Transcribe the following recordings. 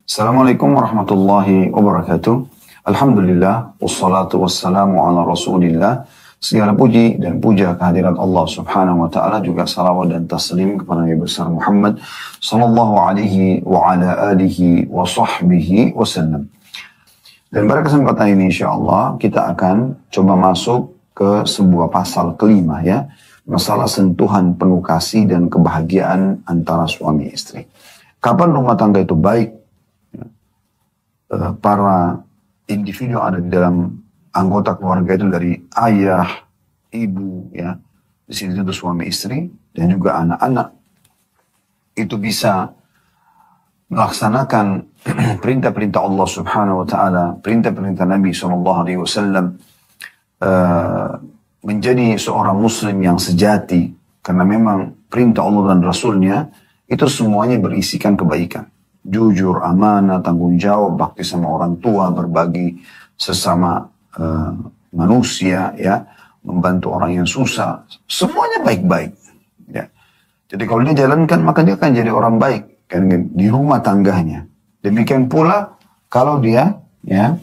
Assalamualaikum warahmatullahi wabarakatuh. Alhamdulillah, wassalatu wassalamu ala rasulillah. Segala puji dan puja kehadirat Allah subhanahu wa ta'ala, juga salawat dan taslim kepada Nabi besar Muhammad sallallahu alaihi wa ala alihi wa sahbihi wasallam. Dan pada kesempatan ini insyaAllah kita akan coba masuk ke sebuah pasal kelima ya. Masalah sentuhan penuh kasih dan kebahagiaan antara suami istri. Kapan rumah tangga itu baik? Para individu ada di dalam anggota keluarga itu dari ayah, ibu, ya, di sini itu suami istri dan juga anak-anak itu bisa melaksanakan perintah-perintah Allah Subhanahu Wa Taala, perintah-perintah Nabi Sallallahu Alaihi Wasallam, menjadi seorang Muslim yang sejati, karena memang perintah Allah dan Rasulnya itu semuanya berisikan kebaikan. Jujur, amanah, tanggung jawab, bakti sama orang tua, berbagi sesama manusia, ya, membantu orang yang susah, semuanya baik-baik. Ya. Jadi kalau dia jalankan maka dia akan jadi orang baik kan, di rumah tangganya. Demikian pula kalau dia ya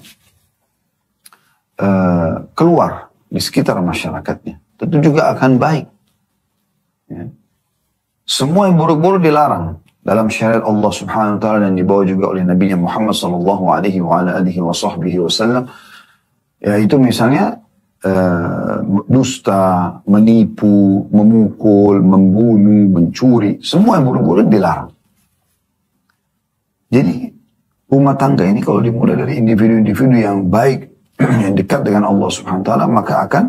keluar di sekitar masyarakatnya, tentu juga akan baik. Ya. Semua yang buruk-buruk dilarang dalam syariat Allah Subhanahu wa taala dan dibawa juga oleh Nabi Muhammad sallallahu alaihi wa ala alihi wasallam. Yaitu misalnya dusta, menipu, memukul, membunuh, mencuri, semua yang buruk-buruk dilarang. Jadi rumah tangga ini kalau dimulai dari individu-individu yang baik, yang dekat dengan Allah Subhanahu wa taala, maka akan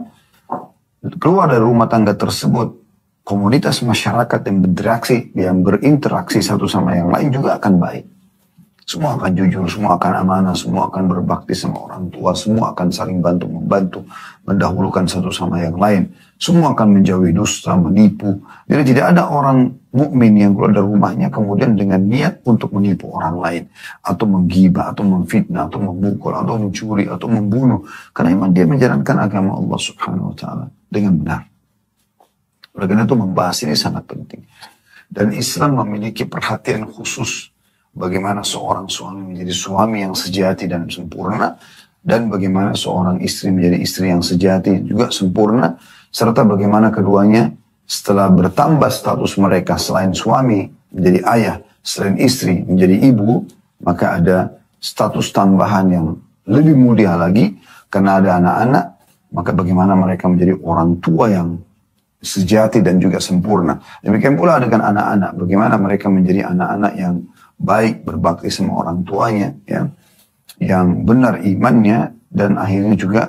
keluar dari rumah tangga tersebut komunitas masyarakat yang berinteraksi satu sama yang lain juga akan baik. Semua akan jujur, semua akan amanah, semua akan berbakti sama orang tua, semua akan saling bantu-membantu, mendahulukan satu sama yang lain. Semua akan menjauhi dusta, menipu. Jadi tidak ada orang mukmin yang keluar dari rumahnya kemudian dengan niat untuk menipu orang lain, atau menggibah, atau memfitnah, atau memukul, atau mencuri, atau membunuh. Karena memang dia menjalankan agama Allah Subhanahu wa taala dengan benar. Oleh karena itu membahas ini sangat penting. Dan Islam memiliki perhatian khusus bagaimana seorang suami menjadi suami yang sejati dan sempurna, dan bagaimana seorang istri menjadi istri yang sejati juga sempurna, serta bagaimana keduanya setelah bertambah status mereka selain suami menjadi ayah, selain istri menjadi ibu, maka ada status tambahan yang lebih mulia lagi karena ada anak-anak, maka bagaimana mereka menjadi orang tua yang sejati dan juga sempurna. Demikian pula dengan anak-anak, bagaimana mereka menjadi anak-anak yang baik, berbakti sama orang tuanya, ya, yang benar imannya dan akhirnya juga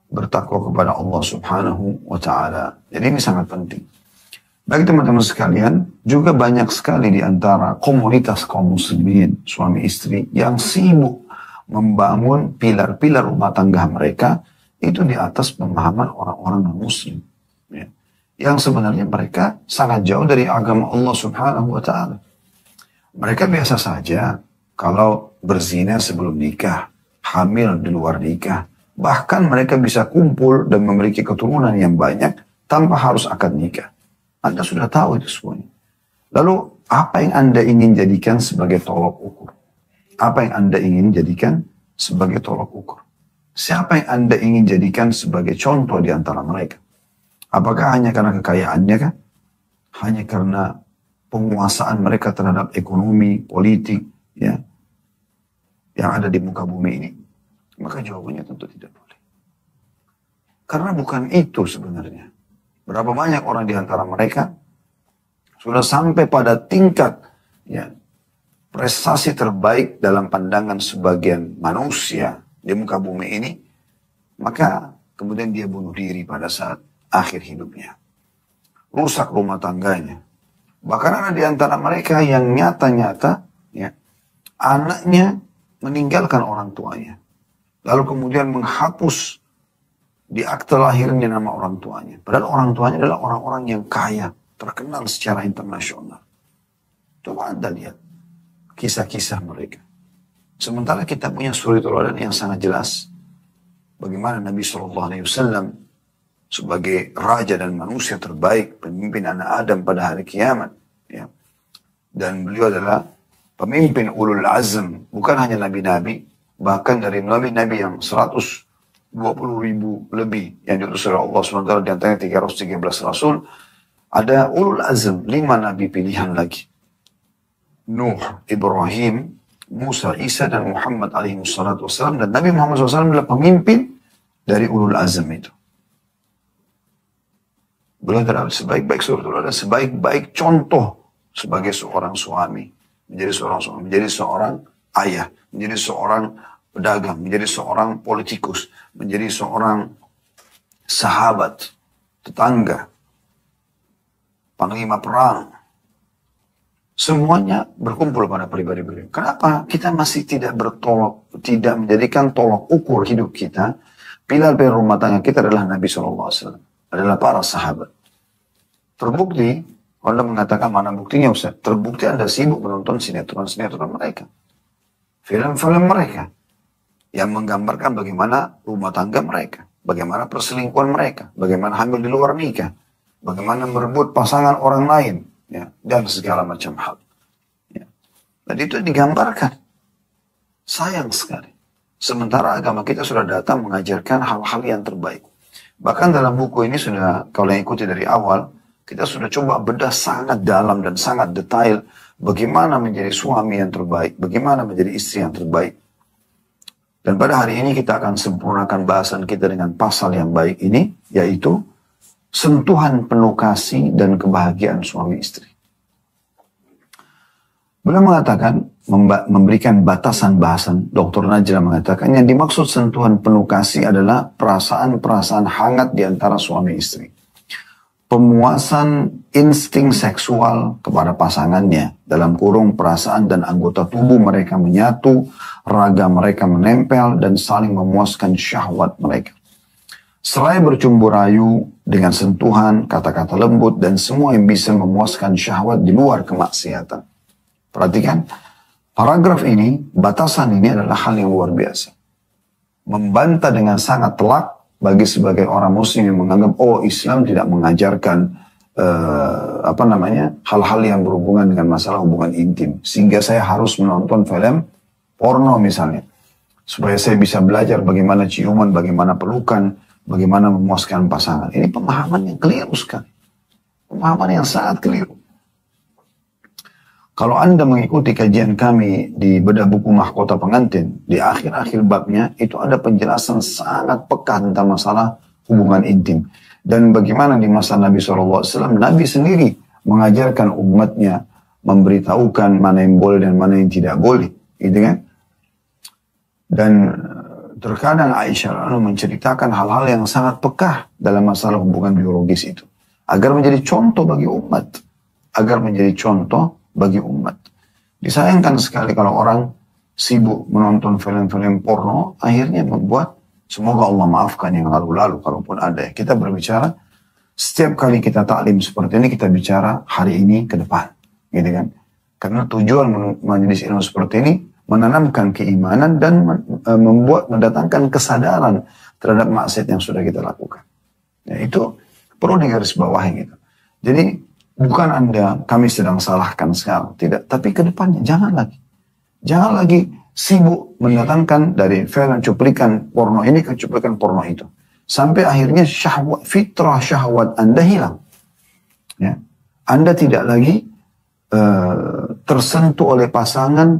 bertakwa kepada Allah Subhanahu wa taala. Jadi ini sangat penting. Baik teman-teman sekalian, juga banyak sekali di antara komunitas kaum muslimin, suami istri yang sibuk membangun pilar-pilar rumah tangga mereka itu di atas pemahaman orang-orang non-muslim, ya, yang sebenarnya mereka sangat jauh dari agama Allah Subhanahu wa taala. Mereka biasa saja kalau berzina sebelum nikah, hamil di luar nikah, bahkan mereka bisa kumpul dan memiliki keturunan yang banyak tanpa harus akad nikah. Anda sudah tahu itu semuanya. Lalu apa yang Anda ingin jadikan sebagai tolok ukur? Apa yang Anda ingin jadikan sebagai tolok ukur? Siapa yang Anda ingin jadikan sebagai contoh di antara mereka? Apakah hanya karena kekayaannya kah? Hanya karena penguasaan mereka terhadap ekonomi, politik, ya, yang ada di muka bumi ini? Maka jawabannya tentu tidak boleh. Karena bukan itu sebenarnya. Berapa banyak orang di antara mereka sudah sampai pada tingkat, ya, prestasi terbaik dalam pandangan sebagian manusia di muka bumi ini, maka kemudian dia bunuh diri pada saat akhir hidupnya. Rusak rumah tangganya. Bahkan ada di antara mereka yang nyata-nyata, ya, anaknya meninggalkan orang tuanya. Lalu kemudian menghapus di akte lahirnya nama orang tuanya. Padahal orang tuanya adalah orang-orang yang kaya, terkenal secara internasional. Coba Anda lihat kisah-kisah mereka. Sementara kita punya suri teladan yang sangat jelas. Bagaimana Nabi SAW sebagai raja dan manusia terbaik, pemimpin anak Adam pada hari kiamat, ya. Dan beliau adalah pemimpin ulul azm, bukan hanya nabi-nabi, bahkan dari nabi-nabi yang 120.000 lebih yang diutus oleh Allah SWT, di antaranya 313 rasul, ada ulul azm, 5 nabi pilihan lagi. Nuh, Ibrahim, Musa, Isa, dan Muhammad alaihi wassalatu wassalam. Dan Nabi Muhammad SAW adalah pemimpin dari ulul azm itu. Beliau adalah sebaik-baik surga, adalah sebaik-baik contoh sebagai seorang suami, menjadi seorang ayah, menjadi seorang pedagang, menjadi seorang politikus, menjadi seorang sahabat, tetangga, panglima perang. Semuanya berkumpul pada pribadi beliau. Kenapa kita masih tidak menjadikan tolok ukur hidup kita? Pilar-pilar rumah tangga kita adalah Nabi SAW, adalah para sahabat. Terbukti, Anda mengatakan mana buktinya Ustaz? Terbukti Anda sibuk menonton sinetron-sinetron mereka. Film-film mereka. Yang menggambarkan bagaimana rumah tangga mereka. Bagaimana perselingkuhan mereka. Bagaimana hamil di luar nikah. Bagaimana merebut pasangan orang lain. Ya, dan segala macam hal. Ya. Dan itu digambarkan. Sayang sekali. Sementara agama kita sudah datang mengajarkan hal-hal yang terbaik. Bahkan dalam buku ini sudah, kalau yang ikuti dari awal, kita sudah coba bedah sangat dalam dan sangat detail bagaimana menjadi suami yang terbaik, bagaimana menjadi istri yang terbaik. Dan pada hari ini kita akan sempurnakan bahasan kita dengan pasal yang baik ini, yaitu sentuhan penuh kasih dan kebahagiaan suami istri. Beliau mengatakan, memberikan batasan bahasan, Dr. Najla mengatakan, yang dimaksud sentuhan penuh kasih adalah perasaan-perasaan hangat di antara suami istri. Pemuasan insting seksual kepada pasangannya, dalam kurung perasaan dan anggota tubuh mereka menyatu, raga mereka menempel, dan saling memuaskan syahwat mereka. Seraya bercumbu rayu dengan sentuhan, kata-kata lembut, dan semua yang bisa memuaskan syahwat di luar kemaksiatan. Perhatikan, paragraf ini, batasan ini adalah hal yang luar biasa. Membantah dengan sangat telak bagi sebagai orang muslim yang menganggap, oh Islam tidak mengajarkan hal-hal yang berhubungan dengan masalah hubungan intim. Sehingga saya harus menonton film porno misalnya. Supaya saya bisa belajar bagaimana ciuman, bagaimana pelukan, bagaimana memuaskan pasangan. Ini pemahaman yang keliru sekali. Pemahaman yang sangat keliru. Kalau Anda mengikuti kajian kami di bedah buku Mahkota Pengantin, di akhir-akhir babnya, itu ada penjelasan sangat peka tentang masalah hubungan intim. Dan bagaimana di masa Nabi SAW, Nabi sendiri mengajarkan umatnya, memberitahukan mana yang boleh dan mana yang tidak boleh. Gitu kan? Dan terkadang Aisyah menceritakan hal-hal yang sangat peka dalam masalah hubungan biologis itu. Agar menjadi contoh bagi umat. Agar menjadi contoh bagi umat. Disayangkan sekali kalau orang sibuk menonton film-film porno, akhirnya membuat, semoga Allah maafkan yang lalu-lalu, kalaupun ada. Kita berbicara, setiap kali kita taklim seperti ini, kita bicara hari ini ke depan. Gitu kan? Karena tujuan majelis ilmu seperti ini, menanamkan keimanan dan mendatangkan kesadaran terhadap maksiat yang sudah kita lakukan. Ya, itu perlu digarisbawahi gitu. Jadi bukan kami sedang salahkan sekarang, tidak. Tapi ke depannya jangan lagi sibuk mendatangkan dari film cuplikan porno ini ke cuplikan porno itu, sampai akhirnya fitrah syahwat Anda hilang. Ya, Anda tidak lagi tersentuh oleh pasangan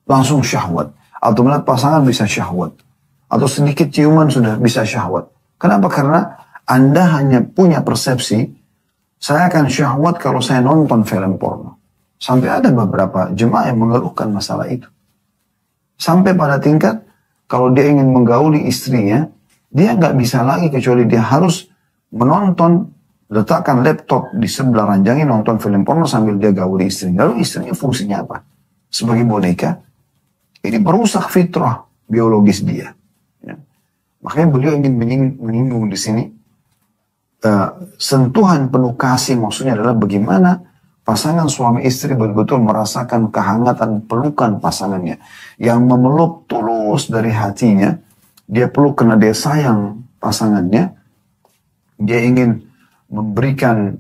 langsung syahwat. Atau melihat pasangan bisa syahwat. Atau sedikit ciuman sudah bisa syahwat. Kenapa? Karena Anda hanya punya persepsi, saya akan syahwat kalau saya nonton film porno. Sampai ada beberapa jemaah yang mengeluhkan masalah itu. Sampai pada tingkat, kalau dia ingin menggauli istrinya, dia nggak bisa lagi kecuali dia harus menonton, letakkan laptop di sebelah ranjangnya, nonton film porno sambil dia gauli istrinya. Lalu istrinya fungsinya apa? Sebagai boneka. Ini merusak fitrah biologis dia. Ya. Makanya beliau ingin menyinggung di sini, sentuhan penuh kasih maksudnya adalah bagaimana pasangan suami istri betul-betul merasakan kehangatan pelukan pasangannya. Yang memeluk tulus dari hatinya, dia peluk karena dia sayang pasangannya, dia ingin memberikan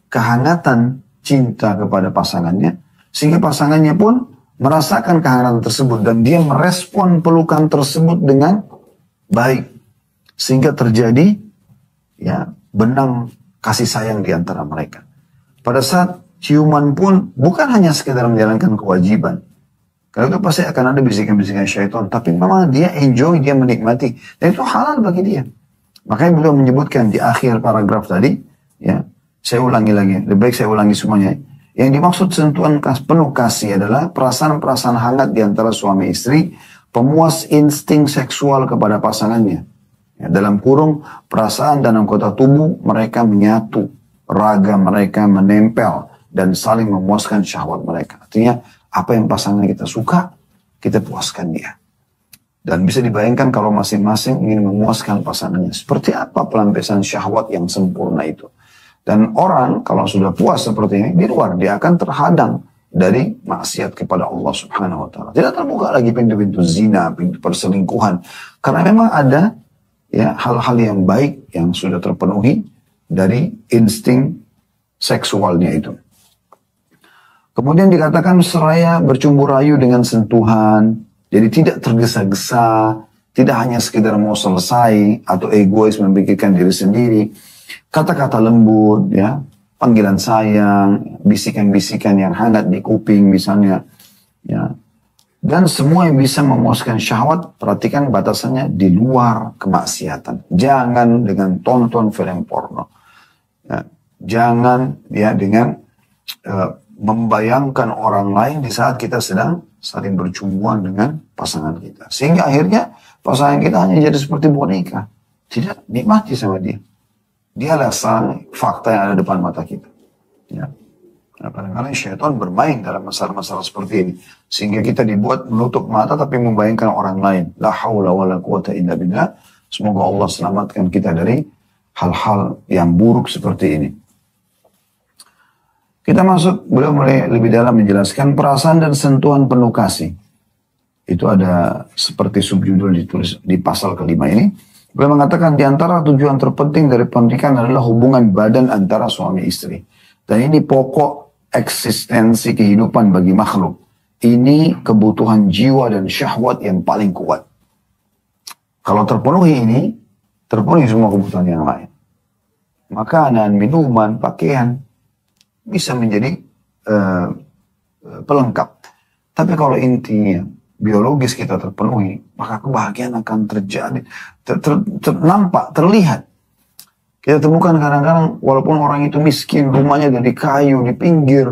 kehangatan cinta kepada pasangannya, sehingga pasangannya pun merasakan kehangatan tersebut dan dia merespon pelukan tersebut dengan baik, sehingga terjadi ya benang kasih sayang di antara mereka. Pada saat ciuman pun bukan hanya sekedar menjalankan kewajiban. Karena itu pasti akan ada bisikan-bisikan syaitan. Tapi memang dia enjoy, dia menikmati. Dan itu halal bagi dia. Makanya beliau menyebutkan di akhir paragraf tadi, ya, saya ulangi lagi, lebih baik saya ulangi semuanya. Yang dimaksud sentuhan penuh kasih adalah perasaan-perasaan hangat di antara suami istri, pemuas insting seksual kepada pasangannya. Ya, dalam kurung, perasaan dan anggota tubuh mereka menyatu, raga mereka menempel, dan saling memuaskan syahwat mereka. Artinya, apa yang pasangan kita suka, kita puaskan dia. Dan bisa dibayangkan kalau masing-masing ingin memuaskan pasangannya. Seperti apa pelampiasan syahwat yang sempurna itu. Dan orang kalau sudah puas seperti ini, di luar dia akan terhadang dari maksiat kepada Allah Subhanahu wa Ta'ala. Tidak terbuka lagi pintu-pintu zina, pintu perselingkuhan. Karena memang ada ya hal-hal yang baik yang sudah terpenuhi dari insting seksualnya itu. Kemudian dikatakan seraya bercumbu rayu dengan sentuhan, jadi tidak tergesa-gesa, tidak hanya sekedar mau selesai atau egois memikirkan diri sendiri. Kata-kata lembut, ya, panggilan sayang, bisikan-bisikan yang hangat di kuping misalnya, ya. Dan semua yang bisa memuaskan syahwat, perhatikan batasannya di luar kemaksiatan. Jangan dengan tonton film porno. Ya. Jangan ya dengan membayangkan orang lain di saat kita sedang saling bercumbuan dengan pasangan kita. Sehingga akhirnya pasangan kita hanya jadi seperti boneka. Tidak nikmati sama dia. Dialah sang fakta yang ada depan mata kita. Ya. Nah, kadang-kadang syaitan bermain dalam masalah-masalah seperti ini. Sehingga kita dibuat menutup mata tapi membayangkan orang lain. La haula wa la quwata illa billah. Semoga Allah selamatkan kita dari hal-hal yang buruk seperti ini. Kita masuk, beliau mulai lebih dalam menjelaskan perasaan dan sentuhan penuh kasih. Itu ada seperti subjudul ditulis di pasal kelima ini. Beliau mengatakan di antara tujuan terpenting dari pernikahan adalah hubungan badan antara suami istri. Dan ini pokok eksistensi kehidupan bagi makhluk. Ini kebutuhan jiwa dan syahwat yang paling kuat. Kalau terpenuhi ini, terpenuhi semua kebutuhan yang lain. Makanan, minuman, pakaian, bisa menjadi pelengkap. Tapi kalau intinya biologis kita terpenuhi, maka kebahagiaan akan terjadi, nampak, terlihat. Kita temukan kadang-kadang walaupun orang itu miskin, rumahnya dari kayu di pinggir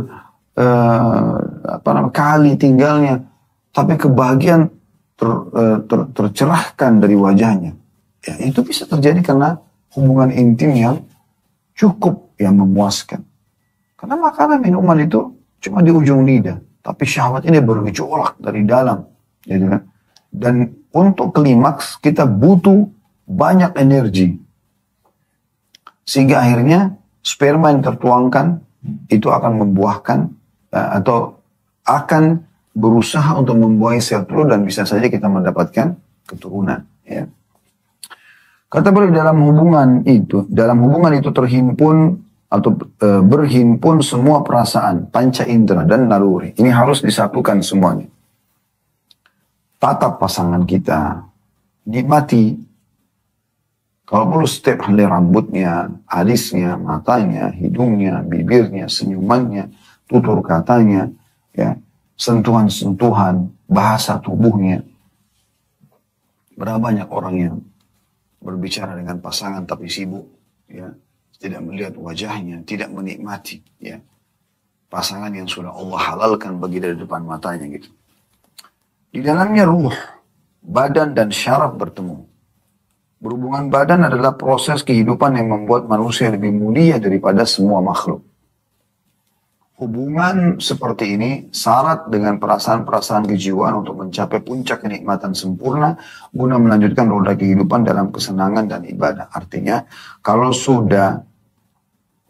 kali tinggalnya, tapi kebahagiaan tercerahkan dari wajahnya. Ya, itu bisa terjadi karena hubungan intim yang cukup, yang memuaskan. Karena makanan minuman itu cuma di ujung lidah. Tapi syahwat ini bergejolak dari dalam. Gitu kan? Dan untuk klimaks kita butuh banyak energi. Sehingga akhirnya sperma yang tertuangkan itu akan membuahkan atau akan berusaha untuk membuahi sel telur dan bisa saja kita mendapatkan keturunan. Ya. Kata beliau dalam hubungan itu terhimpun atau berhimpun semua perasaan, panca indera dan naluri. Ini harus disatukan semuanya. Tatap pasangan kita, nikmati. Kalau perlu setiap helai rambutnya, alisnya, matanya, hidungnya, bibirnya, senyumannya, tutur katanya, ya, sentuhan-sentuhan, bahasa tubuhnya. Berapa banyak orang yang berbicara dengan pasangan tapi sibuk, ya. Tidak melihat wajahnya, tidak menikmati ya pasangan yang sudah Allah halalkan bagi dari depan matanya gitu. Di dalamnya ruh, badan dan syaraf bertemu. Berhubungan badan adalah proses kehidupan yang membuat manusia lebih mulia daripada semua makhluk. Hubungan seperti ini syarat dengan perasaan-perasaan kejiwaan untuk mencapai puncak kenikmatan sempurna guna melanjutkan roda kehidupan dalam kesenangan dan ibadah. Artinya, kalau sudah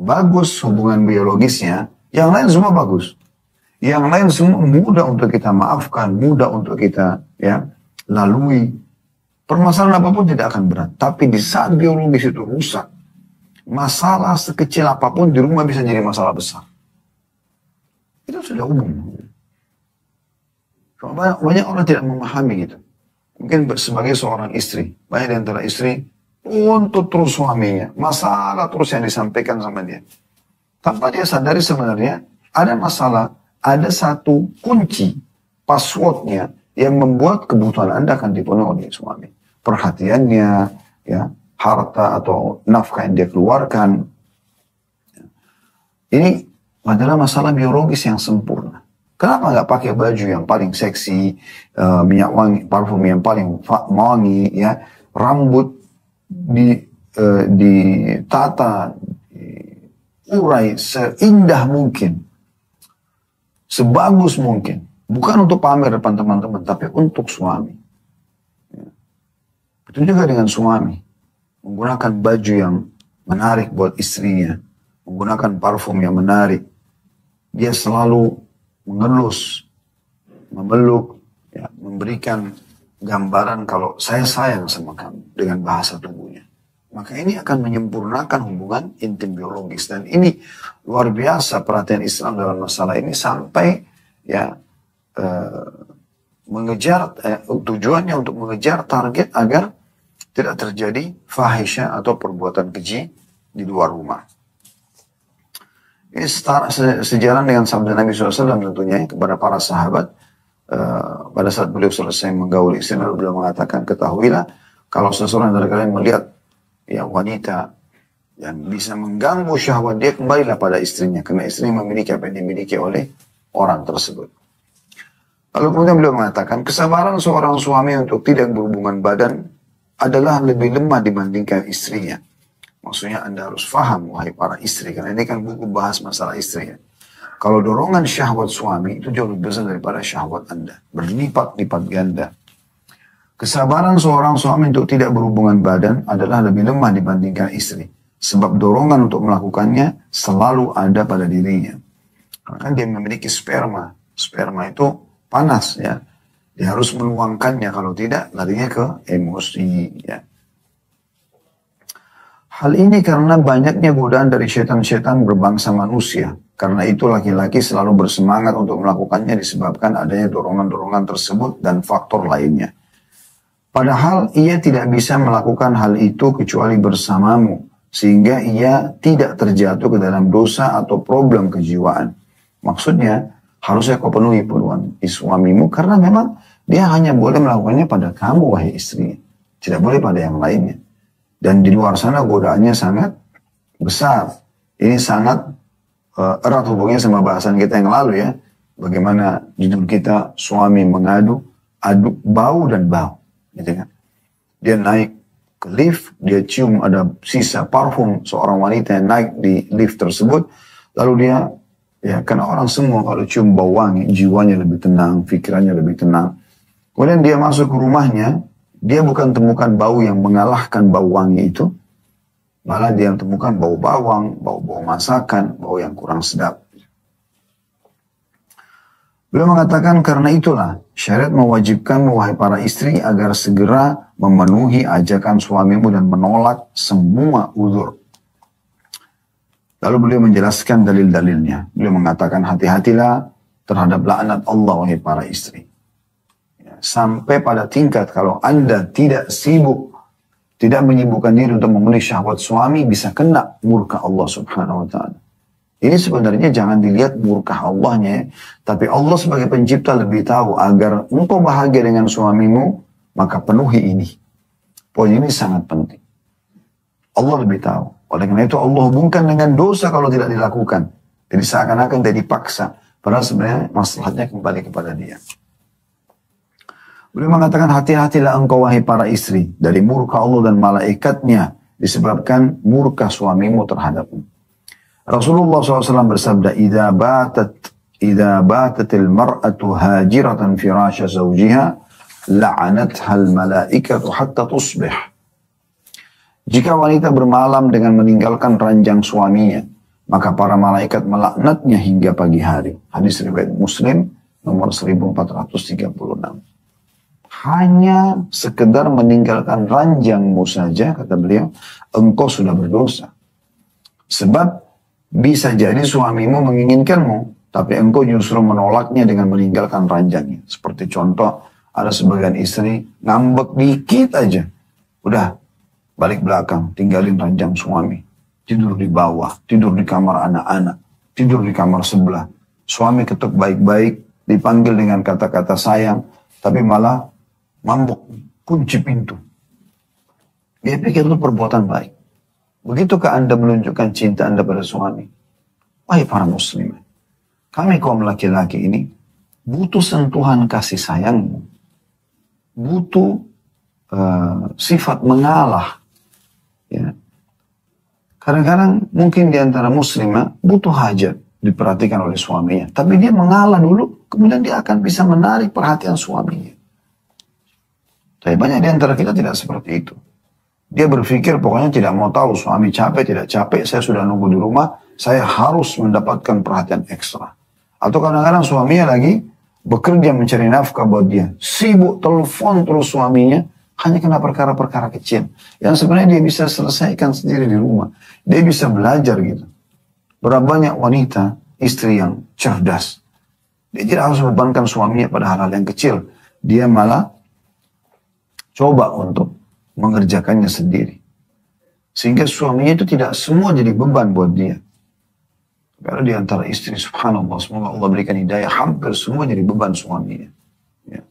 bagus hubungan biologisnya, yang lain semua bagus. Yang lain semua mudah untuk kita maafkan, mudah untuk kita ya lalui. Permasalahan apapun tidak akan berat. Tapi di saat biologis itu rusak, masalah sekecil apapun di rumah bisa jadi masalah besar. Itu sudah umum. Cuma banyak orang tidak memahami gitu. Mungkin sebagai seorang istri, banyak di antara istri untuk terus suaminya, masalah terus yang disampaikan sama dia. Tanpa dia sadari sebenarnya ada masalah, ada satu kunci, passwordnya yang membuat kebutuhan Anda akan dipenuhi oleh suami. Perhatiannya, ya, harta atau nafkah yang dia keluarkan. Ini adalah masalah biologis yang sempurna. Kenapa nggak pakai baju yang paling seksi, minyak wangi, parfum yang paling wangi, ya, rambut ditata, diurai seindah mungkin, sebagus mungkin, bukan untuk pamer depan teman-teman, tapi untuk suami. Itu juga dengan suami, menggunakan baju yang menarik buat istrinya, menggunakan parfum yang menarik, dia selalu mengelus, memeluk, ya, memberikan gambaran kalau saya sayang sama kamu dengan bahasa tubuhnya. Maka ini akan menyempurnakan hubungan intim biologis. Dan ini luar biasa perhatian Islam dalam masalah ini sampai ya tujuannya untuk mengejar target agar tidak terjadi fahisyah atau perbuatan keji di luar rumah. Ini sejalan dengan sabda Nabi SAW tentunya kepada para sahabat pada saat beliau selesai menggauli istri, beliau mengatakan, ketahuilah kalau seseorang dari kalian melihat ya wanita yang bisa mengganggu syahwat dia, kembalilah pada istrinya, karena istrinya memiliki apa yang dimiliki oleh orang tersebut. Lalu kemudian beliau mengatakan, kesabaran seorang suami untuk tidak berhubungan badan adalah lebih lemah dibandingkan istrinya. Maksudnya Anda harus faham, wahai para istri, karena ini kan buku bahas masalah istri. Kalau dorongan syahwat suami itu jauh lebih besar daripada syahwat Anda, berlipat-lipat ganda. Kesabaran seorang suami untuk tidak berhubungan badan adalah lebih lemah dibandingkan istri, sebab dorongan untuk melakukannya selalu ada pada dirinya. Karena kan dia memiliki sperma itu panas, ya, dia harus menuangkannya, kalau tidak larinya ke emosi, ya. Hal ini karena banyaknya godaan dari setan-setan berbangsa manusia. Karena itu laki-laki selalu bersemangat untuk melakukannya disebabkan adanya dorongan-dorongan tersebut dan faktor lainnya. Padahal ia tidak bisa melakukan hal itu kecuali bersamamu, sehingga ia tidak terjatuh ke dalam dosa atau problem kejiwaan. Maksudnya, harusnya kau penuhi peluang suamimu karena memang dia hanya boleh melakukannya pada kamu, wahai istri. Tidak boleh pada yang lainnya. Dan di luar sana godaannya sangat besar. Ini sangat erat hubungannya sama bahasan kita yang lalu, ya. Bagaimana judul kita, suami mengadu, aduk bau dan bau. Gitu kan? Dia naik ke lift, dia cium ada sisa parfum seorang wanita yang naik di lift tersebut. Lalu dia, ya karena orang semua kalau cium bau wangi, jiwanya lebih tenang, pikirannya lebih tenang. Kemudian dia masuk ke rumahnya, dia bukan temukan bau yang mengalahkan bau wangi itu. Malah dia temukan bau bawang, bau-bau masakan, bau yang kurang sedap. Beliau mengatakan, karena itulah syariat mewajibkan wahai para istri agar segera memenuhi ajakan suamimu dan menolak semua uzur. Lalu beliau menjelaskan dalil-dalilnya. Beliau mengatakan, hati-hatilah terhadap laknat Allah wahai para istri. Sampai pada tingkat kalau Anda tidak sibuk, tidak menyibukkan diri untuk memenuhi syahwat suami, bisa kena murka Allah subhanahu wa ta'ala. Ini sebenarnya jangan dilihat murka Allahnya, tapi Allah sebagai pencipta lebih tahu agar engkau bahagia dengan suamimu, maka penuhi ini. Poin ini sangat penting. Allah lebih tahu. Oleh karena itu Allah hubungkan dengan dosa kalau tidak dilakukan. Jadi seakan-akan tidak dipaksa. Padahal sebenarnya masalahnya kembali kepada dia. Beliau mengatakan, hati-hatilah engkau wahai para istri dari murka Allah dan malaikatnya disebabkan murka suamimu terhadapmu. Rasulullah SAW bersabda, idza batatil mar'atu hajiratan firasha zawjiha la'anatha al-malaikatu hatta tusbih. Jika wanita bermalam dengan meninggalkan ranjang suaminya, maka para malaikat melaknatnya hingga pagi hari. Hadis riwayat Muslim nomor 1436. Hanya sekedar meninggalkan ranjangmu saja, kata beliau, engkau sudah berdosa. Sebab bisa jadi suamimu menginginkanmu, tapi engkau justru menolaknya dengan meninggalkan ranjangnya. Seperti contoh, ada sebagian istri ngambek dikit aja, udah balik belakang, tinggalin ranjang suami. Tidur di bawah, tidur di kamar anak-anak, tidur di kamar sebelah. Suami ketuk baik-baik, dipanggil dengan kata-kata sayang, tapi malah mambok, kunci pintu. Dia pikir itu perbuatan baik. Begitukah Anda menunjukkan cinta Anda pada suami? Wahai para muslimin, kami kaum laki-laki ini butuh sentuhan kasih sayangmu. Butuh sifat mengalah. Ya. Kadang-kadang mungkin di antara muslimah butuh hajat diperhatikan oleh suaminya. Tapi dia mengalah dulu, kemudian dia akan bisa menarik perhatian suaminya. Tapi banyak di antara kita tidak seperti itu. Dia berpikir pokoknya tidak mau tahu suami capek, tidak capek, saya sudah nunggu di rumah, saya harus mendapatkan perhatian ekstra. Atau kadang-kadang suaminya lagi bekerja mencari nafkah buat dia. Sibuk telepon terus suaminya, hanya karena perkara-perkara kecil. Yang sebenarnya dia bisa selesaikan sendiri di rumah. Dia bisa belajar gitu. Berapa banyak wanita, istri yang cerdas. Dia tidak harus membebankan suaminya pada hal-hal yang kecil. Dia malah coba untuk mengerjakannya sendiri. Sehingga suaminya itu tidak semua jadi beban buat dia. Karena di antara istri, subhanallah, semoga Allah berikan hidayah, hampir semua jadi beban suaminya. Ya.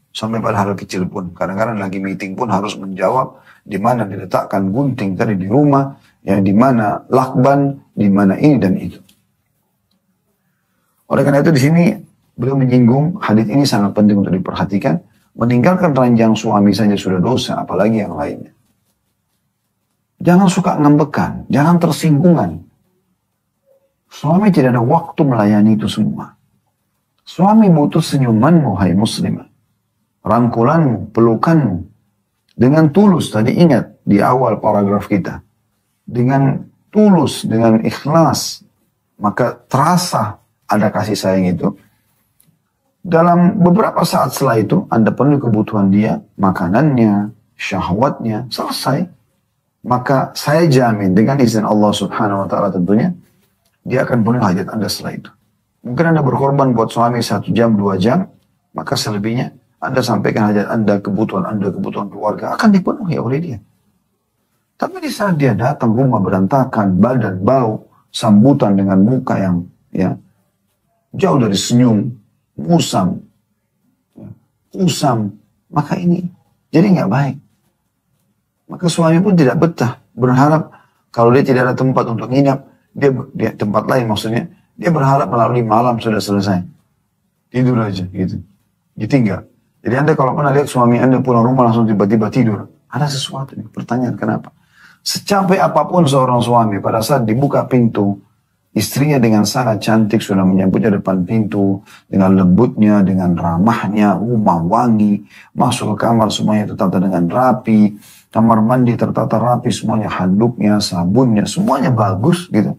Sampai pada hal kecil pun. Kadang-kadang lagi meeting pun harus menjawab di mana diletakkan gunting tadi di rumah, yang di mana lakban, di mana ini dan itu. Oleh karena itu di sini beliau menyinggung hadis ini sangat penting untuk diperhatikan. Meninggalkan ranjang suami saja sudah dosa, apalagi yang lainnya. Jangan suka ngambekan, jangan tersinggungan. Suami tidak ada waktu melayani itu semua. Suami butuh senyumanmu, hai muslimah. Rangkulanmu, pelukanmu. Dengan tulus, tadi ingat di awal paragraf kita. Dengan tulus, dengan ikhlas. Maka terasa ada kasih sayang itu. Dalam beberapa saat setelah itu, Anda penuhi kebutuhan dia, makanannya, syahwatnya, selesai. Maka saya jamin dengan izin Allah subhanahu wa ta'ala tentunya, dia akan penuhi hajat Anda setelah itu. Mungkin Anda berkorban buat suami 1 jam, 2 jam, maka selebihnya Anda sampaikan hajat Anda, kebutuhan keluarga, akan dipenuhi oleh dia. Tapi di saat dia datang rumah berantakan, badan bau, sambutan dengan muka yang jauh dari senyum, musam, maka ini jadi nggak baik. Maka suami pun tidak betah, berharap kalau dia tidak ada tempat untuk nginap, dia tempat lain maksudnya, dia berharap melalui malam sudah selesai, tidur aja gitu, ditinggal. Jadi Anda kalau pernah lihat suami Anda pulang rumah langsung tiba-tiba tidur, ada sesuatu nih. Pertanyaan kenapa? Secapek apapun seorang suami, pada saat dibuka pintu, istrinya dengan sangat cantik sudah menyambutnya depan pintu, dengan lembutnya, dengan ramahnya, rumah wangi, masuk ke kamar semuanya tertata dengan rapi, kamar mandi tertata rapi, semuanya handuknya, sabunnya, semuanya bagus gitu.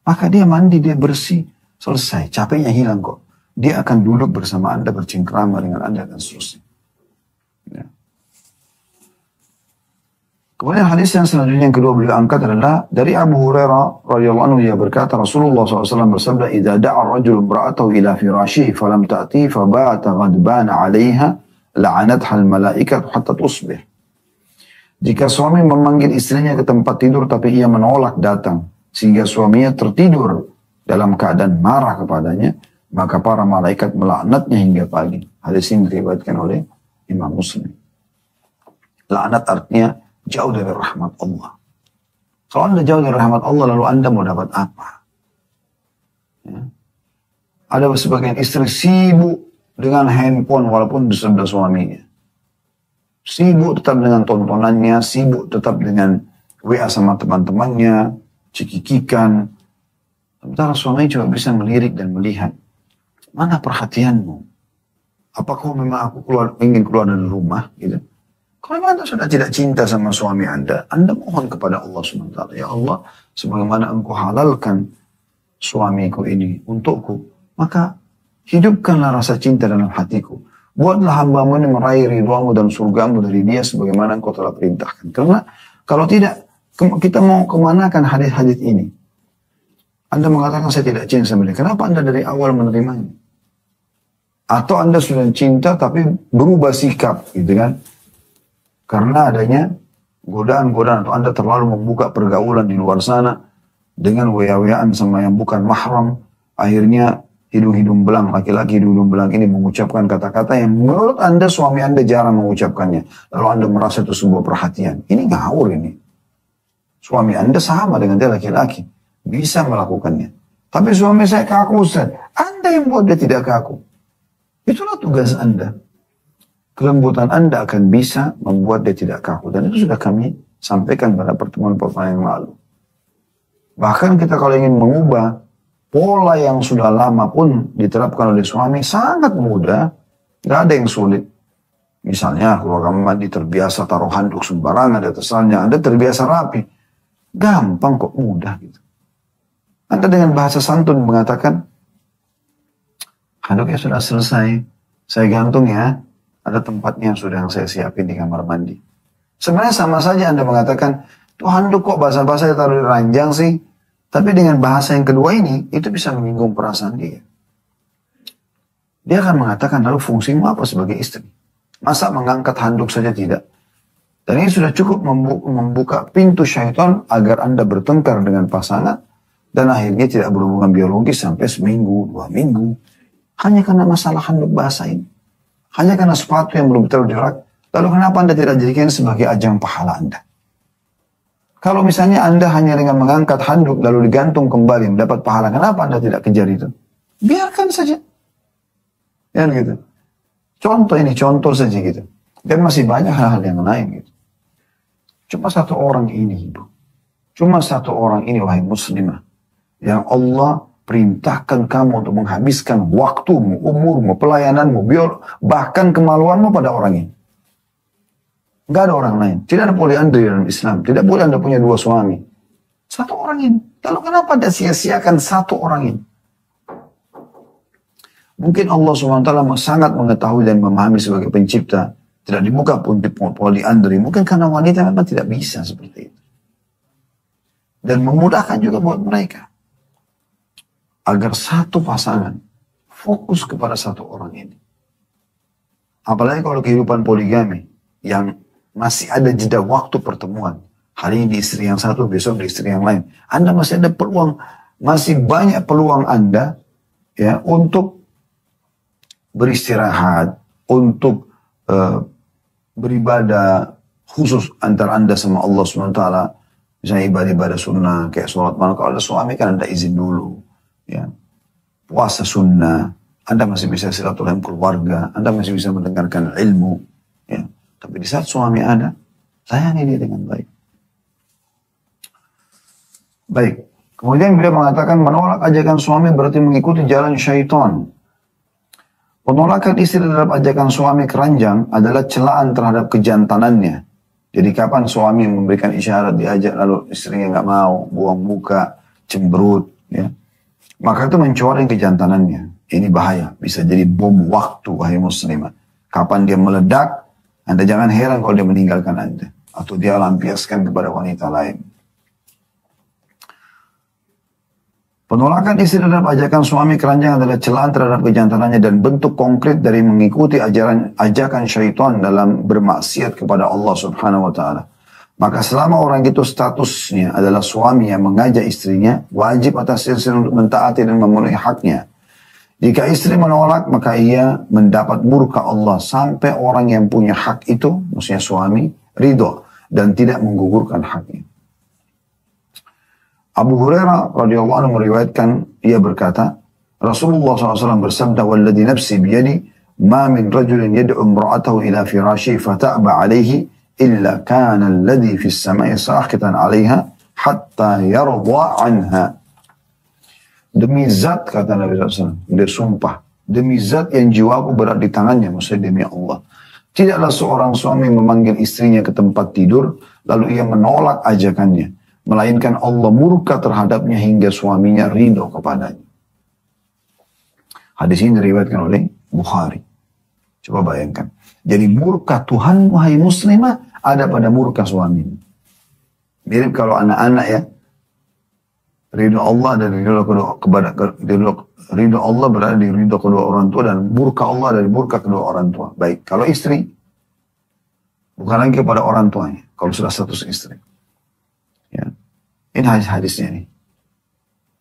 Maka dia mandi, dia bersih, selesai, capeknya hilang kok. Dia akan duduk bersama Anda, bercengkrama dengan Anda dan seterusnya. Ya. Kemudian hadis yang selanjutnya yang kedua beliau angkat adalah dari Abu Hurairah radhiyallahu anhu, dia berkata Rasulullah SAW bersabda, "Idza da'a ar-rajulu imra'atahu ila firashihi falam ta'ti fa ba'ata ghadbana 'alayha la'anatha al-mala'ikatu hatta tusbih." Jika suami memanggil istrinya ke tempat tidur tapi ia menolak datang sehingga suaminya tertidur dalam keadaan marah kepadanya, maka para malaikat melaknatnya hingga pagi. Hadis ini diriwayatkan oleh Imam Muslim. Laknat artinya jauh dari rahmat Allah. Kalau Anda jauh dari rahmat Allah, lalu Anda mau dapat apa? Ya. Ada sebagian istri sibuk dengan handphone walaupun di sebelah suaminya. Sibuk tetap dengan tontonannya, sibuk tetap dengan WA sama teman-temannya, cekikikan. Sementara suami juga bisa melirik dan melihat. Mana perhatianmu? Apakah memang aku ingin keluar dari rumah? Gitu. Kalau Anda sudah tidak cinta sama suami Anda mohon kepada Allah SWT. Ya Allah, sebagaimana Engkau halalkan suamiku ini untukku, maka hidupkanlah rasa cinta dalam hatiku. Buatlah hamba-Mu ini meraih ridhamu dan surgamu dari dia sebagaimana Engkau telah perintahkan. Karena kalau tidak, kita mau kemanakan hadis-hadis ini? Anda mengatakan saya tidak cinta sama dia. Kenapa Anda dari awal menerimanya? Atau Anda sudah cinta tapi berubah sikap gitu kan. Karena adanya godaan-godaan atau Anda terlalu membuka pergaulan di luar sana dengan wea-weaan sama yang bukan mahram. Akhirnya hidung-hidung belang, laki-laki hidung-hidung belang ini mengucapkan kata-kata yang menurut Anda suami Anda jarang mengucapkannya. Lalu Anda merasa itu sebuah perhatian. Ini ngawur ini. Suami Anda sama dengan dia laki-laki. Bisa melakukannya. Tapi suami saya kaku Ustaz. Anda yang buat dia tidak kaku. Itulah tugas Anda. Kelembutan Anda akan bisa membuat dia tidak kaku. Dan itu sudah kami sampaikan pada pertemuan-pertemuan yang lalu. Bahkan kita kalau ingin mengubah pola yang sudah lama pun diterapkan oleh suami sangat mudah. Gak ada yang sulit. Misalnya kalau kamu mandi terbiasa taruh handuk sembarangan di atasnya. Anda terbiasa rapi. Gampang kok, mudah gitu. Anda dengan bahasa santun mengatakan, handuknya sudah selesai, saya gantung ya, ada tempatnya yang sudah saya siapin di kamar mandi. Sebenarnya sama saja Anda mengatakan, tuh handuk kok basah-basah taruh di ranjang sih. Tapi dengan bahasa yang kedua ini, itu bisa menyinggung perasaan dia. Dia akan mengatakan, lalu fungsimu apa sebagai istri? Masa mengangkat handuk saja tidak? Dan ini sudah cukup membuka pintu syaitan agar Anda bertengkar dengan pasangan dan akhirnya tidak berhubungan biologis sampai seminggu, 2 minggu. Hanya karena masalah handuk basah ini. Hanya karena sepatu yang belum terlalu dirak. Lalu kenapa Anda tidak jadikan sebagai ajang pahala Anda? Kalau misalnya Anda hanya dengan mengangkat handuk lalu digantung kembali mendapat pahala, kenapa Anda tidak kejar itu? Biarkan saja. Ya gitu. Contoh ini, contoh saja gitu. Dan masih banyak hal-hal yang lain gitu. Cuma satu orang ini, Ibu. Cuma satu orang ini, wahai muslimah. Yang Allah perintahkan kamu untuk menghabiskan waktumu, umurmu, pelayananmu, bahkan kemaluanmu pada orang ini. Nggak ada orang lain. Tidak ada poliandri dalam Islam. Tidak boleh Anda punya 2 suami. Satu orang ini. Lalu kenapa Anda sia-siakan satu orang ini? Mungkin Allah SWT sangat mengetahui dan memahami sebagai pencipta. Tidak dibuka pun poliandri. Mungkin karena wanita memang tidak bisa seperti itu. Dan memudahkan juga buat mereka. Agar satu pasangan fokus kepada satu orang ini. Apalagi kalau kehidupan poligami yang masih ada jeda waktu pertemuan. Hari ini di istri yang satu, besok di istri yang lain. Anda masih ada peluang, masih banyak peluang Anda ya untuk beristirahat, untuk beribadah khusus antara Anda sama Allah SWT. Misalnya ibadah-ibadah sunnah, kayak sholat malam. Kalau ada suami kan Anda izin dulu. Ya. Puasa sunnah, Anda masih bisa silaturahim keluarga, Anda masih bisa mendengarkan ilmu. Ya. Tapi di saat suami ada, sayangi dia dengan baik. Baik. Kemudian beliau mengatakan menolak ajakan suami berarti mengikuti jalan syaitan. Penolakan istri terhadap ajakan suami keranjang adalah celaan terhadap kejantanannya. Jadi kapan suami memberikan isyarat diajak lalu istrinya nggak mau, buang muka, cemberut, ya. Maka itu mencoreng kejantanannya. Ini bahaya, bisa jadi bom waktu, wahai muslimah. Kapan dia meledak, Anda jangan heran kalau dia meninggalkan Anda. Atau dia lampiaskan kepada wanita lain. Penolakan istri terhadap ajakan suami keranjang adalah celaan terhadap kejantanannya dan bentuk konkret dari mengikuti ajakan syaitan dalam bermaksiat kepada Allah Subhanahu wa taala. Maka selama orang itu statusnya adalah suami yang mengajak istrinya, wajib atas istri untuk mentaati dan memenuhi haknya. Jika istri menolak, maka ia mendapat murka Allah sampai orang yang punya hak itu, maksudnya suami, ridho dan tidak menggugurkan haknya. Abu Hurairah radhiyallahu anhu meriwayatkan, ia berkata, Rasulullah SAW bersabda, "Walladhi nafsi biyadi, ma min rajulin yad'u imra'atahu ila firashi fata'ba 'alayhi illa kana alladhi fis samai sakhitan 'alayha hatta yarda 'anha." Demi zat, kata Nabi SAW, dia sumpah, demi zat yang jiwaku berada di tangannya, maksudnya demi Allah. Tidaklah seorang suami memanggil istrinya ke tempat tidur, lalu ia menolak ajakannya. Melainkan Allah murka terhadapnya hingga suaminya ridho kepadanya. Hadis ini diriwayatkan oleh Bukhari. Coba bayangkan. Jadi murka Tuhan, wahai muslimah, ada pada murka suaminya. Mirip kalau anak-anak ya, Ridho Allah dan ridho Allah berada di ridho kedua orang tua dan murka Allah dari murka kedua orang tua. Baik, kalau istri bukan lagi kepada orang tuanya. Kalau sudah status istri, ya. Ini hadis-hadisnya nih.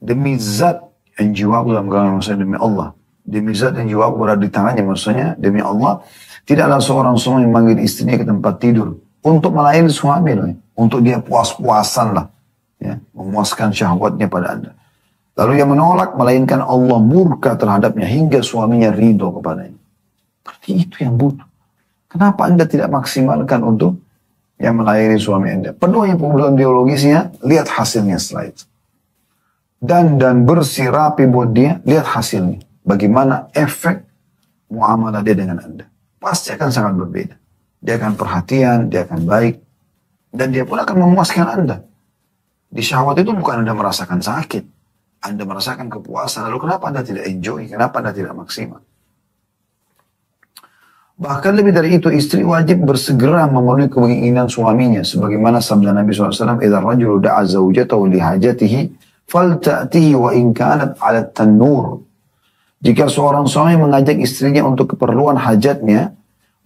Demi zat yang jiwaku dalam genggaman maksudnya demi Allah. Demi zat yang jiwaku berada di tangannya maksudnya demi Allah. Tidaklah seorang suami memanggil istrinya ke tempat tidur untuk melayani suami loh. Untuk dia puas-puasan lah. Ya, memuaskan syahwatnya pada Anda. Lalu yang menolak, melainkan Allah murka terhadapnya hingga suaminya ridho kepadanya. Berarti itu yang butuh. Kenapa Anda tidak maksimalkan untuk yang melayani suami Anda? Penuh yang kebutuhan biologisnya, lihat hasilnya setelah itu. Dan bersih rapi buat dia, lihat hasilnya. Bagaimana efek muamalah dia dengan Anda. Pasti akan sangat berbeda. Dia akan perhatian, dia akan baik. Dan dia pun akan memuaskan Anda. Di syahwat itu bukan Anda merasakan sakit. Anda merasakan kepuasan. Lalu kenapa Anda tidak enjoy? Kenapa Anda tidak maksimal? Bahkan lebih dari itu, istri wajib bersegera memenuhi keinginan suaminya. Sebagaimana sabda Nabi SAW, "Idza rajulu da'a zawjatahu li hajatihi, falta'tihi wa in kanat 'ala tan-nur." Jika seorang suami mengajak istrinya untuk keperluan hajatnya,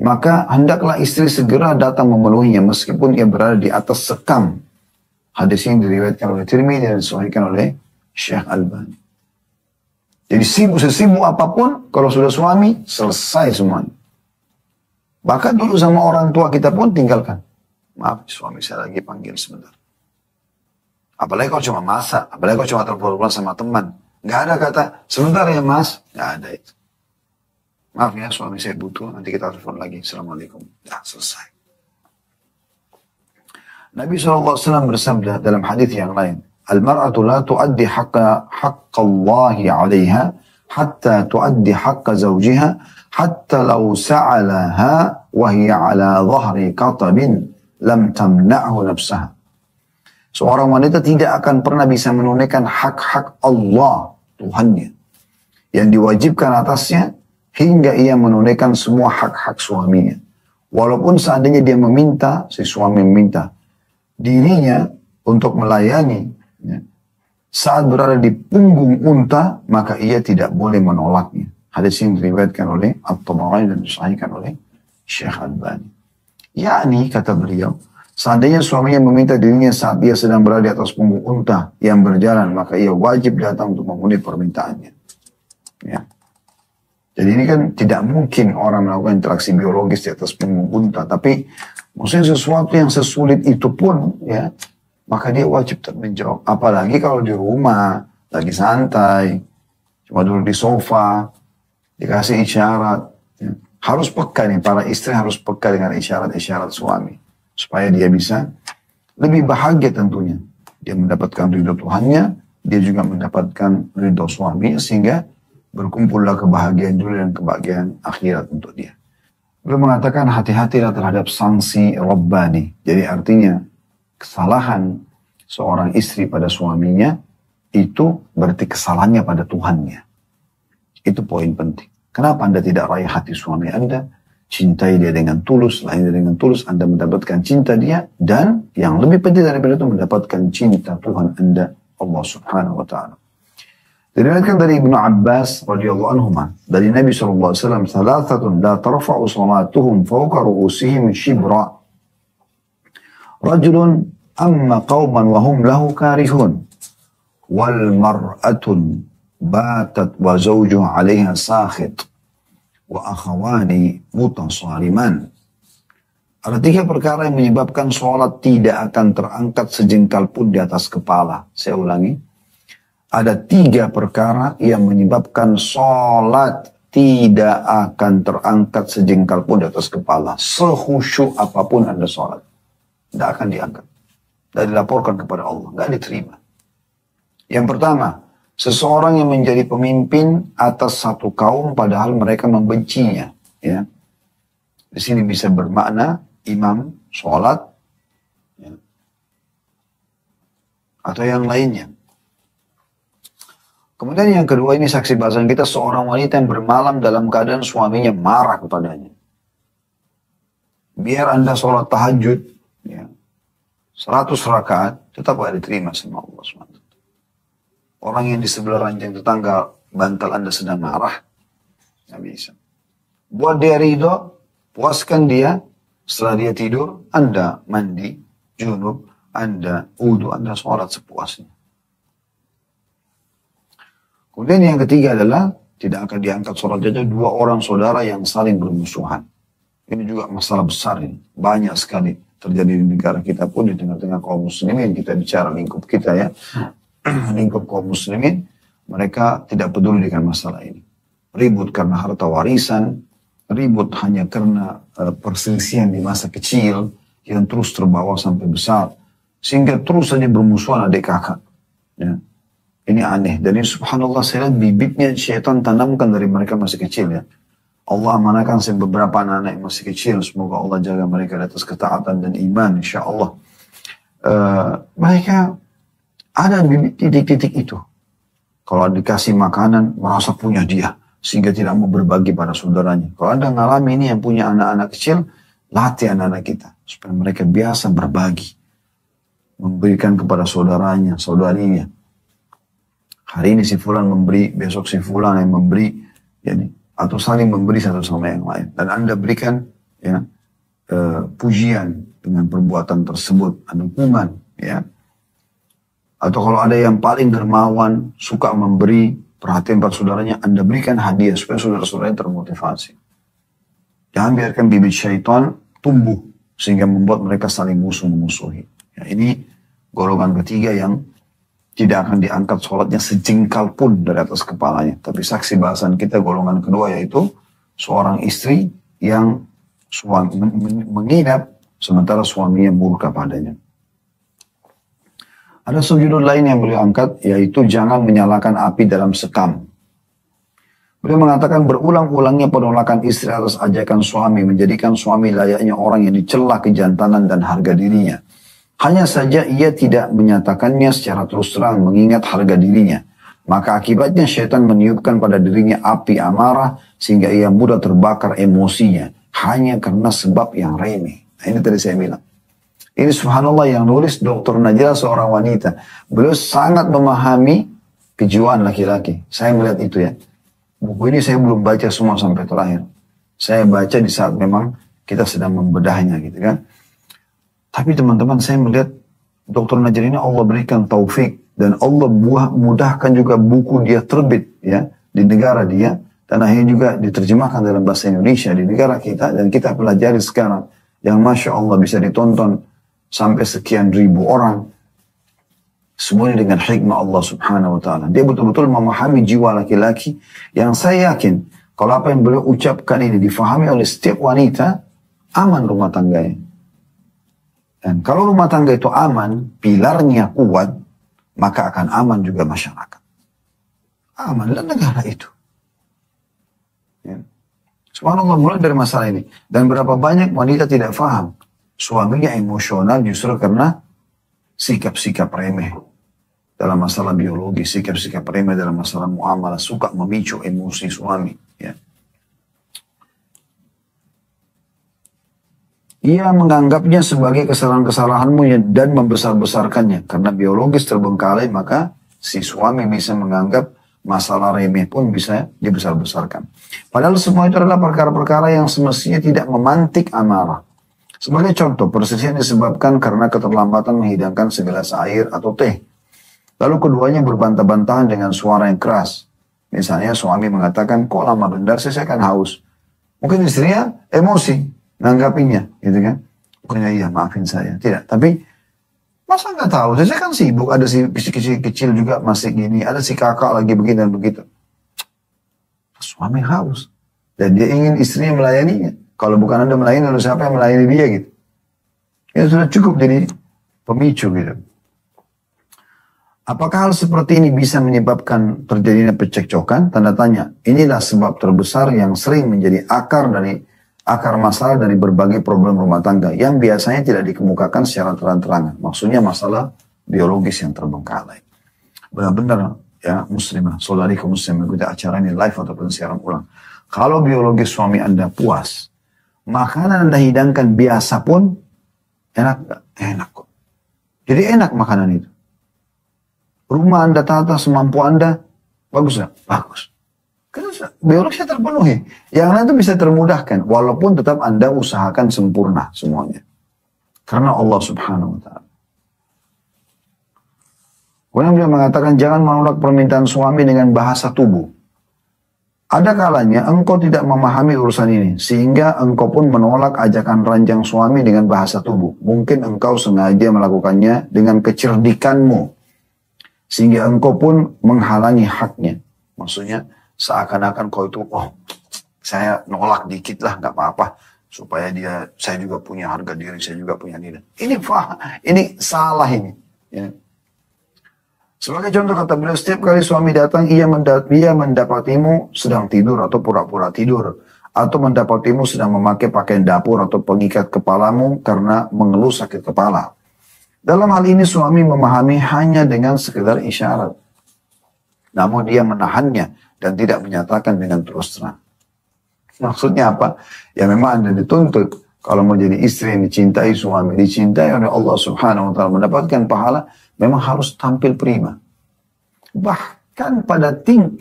maka hendaklah istri segera datang memenuhinya meskipun ia berada di atas sekam. Hadis ini diriwayatkan oleh Tirmidzi dan disahihkan oleh Syekh Albani. Jadi sesibuk apapun, kalau sudah suami, selesai semuanya. Bahkan dulu sama orang tua kita pun tinggalkan. Maaf, suami saya lagi panggil sebentar. Apalagi kalau cuma masak, apalagi kalau cuma telepon sama teman. Nggak ada kata, sebentar ya mas. Nggak ada itu. Maaf ya, suami saya butuh, nanti kita telepon lagi. Assalamualaikum. Nah, selesai. Nabi SAW bersabda dalam hadis yang lain, "Al-mar'atu la tuaddi haqqa Allahi 'alaiha hatta tuaddi haqqa zawjiha hatta law sa'alaha wa hiya 'ala dhahri qatabin lam tamna'hu nafsaha." Seorang wanita tidak akan pernah bisa menunaikan hak-hak Allah, Tuhannya, yang diwajibkan atasnya hingga ia menunaikan semua hak-hak suaminya. Walaupun seandainya dia meminta, si suami meminta dirinya untuk melayani, ya, saat berada di punggung unta, maka ia tidak boleh menolaknya. Hadis ini diriwayatkan oleh At-Tabarani dan disahihkan oleh Syekh Albani. Yakni, kata beliau, seandainya suaminya meminta dirinya saat dia sedang berada di atas punggung unta yang berjalan, maka ia wajib datang untuk memenuhi permintaannya. Ya. Jadi ini kan tidak mungkin orang melakukan interaksi biologis di atas punggung unta, tapi maksudnya sesuatu yang sesulit itu pun, ya, maka dia wajib menjawab. Apalagi kalau di rumah, lagi santai, cuma duduk di sofa, dikasih isyarat. Ya. Harus peka nih, para istri harus peka dengan isyarat-isyarat suami. Supaya dia bisa lebih bahagia tentunya. Dia mendapatkan ridho Tuhannya, dia juga mendapatkan ridho suaminya, sehingga berkumpullah kebahagiaan dunia dan kebahagiaan akhirat untuk dia. Beliau mengatakan hati-hatilah terhadap sanksi Rabbani. Jadi artinya kesalahan seorang istri pada suaminya itu berarti kesalahannya pada Tuhannya. Itu poin penting. Kenapa Anda tidak raih hati suami Anda? Cintai dia dengan tulus, layani dia dengan tulus, Anda mendapatkan cinta dia, dan yang lebih penting daripada itu mendapatkan cinta Tuhan Anda, Allah Subhanahu wa Ta'ala. Diriwayatkan dari Ibnu Abbas radhiyallahu anhu dari Nabi sallallahu alaihi wasallam, "Thalathatun la tarfa'u salatuhum fawqa ru'usihim shibra. Rajulun amma qauman wa hum lahu karihun, wal mar'atun batat wa zawjuha 'alayha sakhit, wa akhawani mutasaliman." Ada tiga perkara yang menyebabkan sholat tidak akan terangkat sejengkal pun di atas kepala. Saya ulangi. Ada tiga perkara yang menyebabkan sholat tidak akan terangkat sejengkal pun di atas kepala. Sekhusyuk apapun Anda sholat. Tidak akan diangkat. Dan dilaporkan kepada Allah. Tidak diterima. Yang pertama, seseorang yang menjadi pemimpin atas satu kaum padahal mereka membencinya. Ya. Di sini bisa bermakna imam sholat. Ya. Atau yang lainnya. Kemudian yang kedua ini saksi bahasan kita, seorang wanita yang bermalam dalam keadaan suaminya marah kepadanya. Biar Anda sholat tahajud, ya, 100 rakaat, tetap gak diterima sama Allah SWT. Orang yang di sebelah ranjang tetangga bantal Anda sedang marah. Nggak bisa. Buat dia ridho, puaskan dia. Setelah dia tidur, Anda mandi, junub, Anda wudu, Anda sholat sepuasnya. Kemudian yang ketiga adalah tidak akan diangkat sholat jajar dua orang saudara yang saling bermusuhan. Ini juga masalah besar ini. Banyak sekali terjadi di negara kita pun, di tengah-tengah kaum muslimin. Kita bicara lingkup kita ya. Lingkup kaum muslimin, mereka tidak peduli dengan masalah ini. Ribut karena harta warisan, ribut hanya karena perselisihan di masa kecil yang terus terbawa sampai besar. Sehingga terus saja bermusuhan adik kakak. Ya. Ini aneh. Dan ini subhanallah saya lihat bibitnya syaitan tanamkan dari mereka masih kecil ya. Allah amanahkan beberapa anak-anak yang masih kecil. Semoga Allah jaga mereka di atas ketaatan dan iman insya Allah. Mereka ada bibit titik-titik itu. Kalau dikasih makanan merasa punya dia. Sehingga tidak mau berbagi pada saudaranya. Kalau Anda ngalami ini yang punya anak-anak kecil, latih anak-anak kita. Supaya mereka biasa berbagi. Memberikan kepada saudaranya, saudarinya. Hari ini si fulan memberi, besok si fulan yang memberi. Yani, atau saling memberi satu sama yang lain. Dan Anda berikan ya, pujian dengan perbuatan tersebut. Dukungan. Ya. Atau kalau ada yang paling dermawan, suka memberi perhatian pada saudaranya, Anda berikan hadiah supaya saudara-saudaranya termotivasi. Jangan biarkan bibit syaitan tumbuh sehingga membuat mereka saling musuh-memusuhi. Ya, ini golongan ketiga yang tidak akan diangkat sholatnya sejengkal pun dari atas kepalanya. Tapi saksi bahasan kita golongan kedua yaitu seorang istri yang menginap sementara suaminya murka padanya. Ada sujud lain yang beliau angkat, yaitu jangan menyalakan api dalam sekam. Beliau mengatakan berulang-ulangnya penolakan istri atas ajakan suami, menjadikan suami layaknya orang yang dicela kejantanan dan harga dirinya. Hanya saja ia tidak menyatakannya secara terus terang mengingat harga dirinya. Maka akibatnya syaitan meniupkan pada dirinya api amarah, sehingga ia mudah terbakar emosinya, hanya karena sebab yang remeh. Nah, ini tadi saya bilang. Ini subhanallah yang nulis Dr. Najla seorang wanita. Beliau sangat memahami kejiwaan laki-laki. Saya melihat itu ya. Buku ini saya belum baca semua sampai terakhir. Saya baca di saat memang kita sedang membedahnya gitu kan. Tapi teman-teman saya melihat Dr. Najla ini Allah berikan taufik. Dan Allah mudahkan juga buku dia terbit ya di negara dia. Dan akhirnya juga diterjemahkan dalam bahasa Indonesia di negara kita. Dan kita pelajari sekarang. Yang Masya Allah bisa ditonton sampai sekian ribu orang. Semuanya dengan hikmah Allah subhanahu wa ta'ala. Dia betul-betul memahami jiwa laki-laki. Yang saya yakin, kalau apa yang beliau ucapkan ini difahami oleh setiap wanita, aman rumah tangganya. Dan kalau rumah tangga itu aman, pilarnya kuat, maka akan aman juga masyarakat. Amanlah negara itu. Ya. Subhanallah, mulai dari masalah ini. Dan berapa banyak wanita tidak faham. Suaminya emosional justru karena sikap-sikap remeh dalam masalah biologi, sikap-sikap remeh dalam masalah muamalah, suka memicu emosi suami. Ya. Ia menganggapnya sebagai kesalahan-kesalahanmu dan membesar-besarkannya. Karena biologis terbengkalai, maka si suami bisa menganggap masalah remeh pun bisa dibesar-besarkan. Padahal semua itu adalah perkara-perkara yang semestinya tidak memantik amarah. Sebagai contoh, perselisihan disebabkan karena keterlambatan menghidangkan segelas air atau teh. Lalu keduanya berbantah-bantahan dengan suara yang keras. Misalnya suami mengatakan, kok lama bentar saya kan haus. Mungkin istrinya emosi, nanggapinya, gitu kan. Bukannya iya maafin saya, tidak. Tapi masa nggak tahu, saya kan sibuk, ada si kecil juga masih gini, ada si kakak lagi begini dan begitu. Suami haus. Dan dia ingin istrinya melayaninya. Kalau bukan Anda melayani, lalu siapa yang melayani dia gitu. Ya sudah cukup jadi pemicu gitu. Apakah hal seperti ini bisa menyebabkan terjadinya percekcokan? Tanda tanya. Inilah sebab terbesar yang sering menjadi akar masalah dari berbagai problem rumah tangga yang biasanya tidak dikemukakan secara terang-terangan. Maksudnya masalah biologis yang terbengkalai. Benar-benar ya muslimah, saudariku muslim mengikuti acara ini live ataupun siaran ulang. Kalau biologis suami Anda puas, makanan Anda hidangkan biasa pun enak gak? Enak kok. Jadi enak makanan itu. Rumah Anda tata semampu Anda, bagus nggak? Bagus. Karena biologisnya terpenuhi. Yang lain itu bisa termudahkan, walaupun tetap Anda usahakan sempurna semuanya. Karena Allah Subhanahu wa Ta'ala. Kemudian beliau mengatakan jangan menolak permintaan suami dengan bahasa tubuh. Ada kalanya engkau tidak memahami urusan ini, sehingga engkau pun menolak ajakan ranjang suami dengan bahasa tubuh. Mungkin engkau sengaja melakukannya dengan kecerdikanmu, sehingga engkau pun menghalangi haknya. Maksudnya seakan-akan kau itu, oh saya nolak dikit lah, nggak apa-apa. Supaya saya juga punya harga diri, saya juga punya nilai. Ini salah ini. Ya. Sebagai contoh kata beliau, setiap kali suami datang, ia mendapatimu sedang tidur atau pura-pura tidur. Atau mendapatimu sedang memakai pakaian dapur atau pengikat kepalamu karena mengeluh sakit kepala. Dalam hal ini suami memahami hanya dengan sekedar isyarat. Namun dia menahannya dan tidak menyatakan dengan terus terang. Maksudnya apa? Ya memang Anda dituntut. Kalau mau jadi istri yang dicintai suami, dicintai oleh Allah Subhanahu wa Ta'ala, mendapatkan pahala, memang harus tampil prima. Bahkan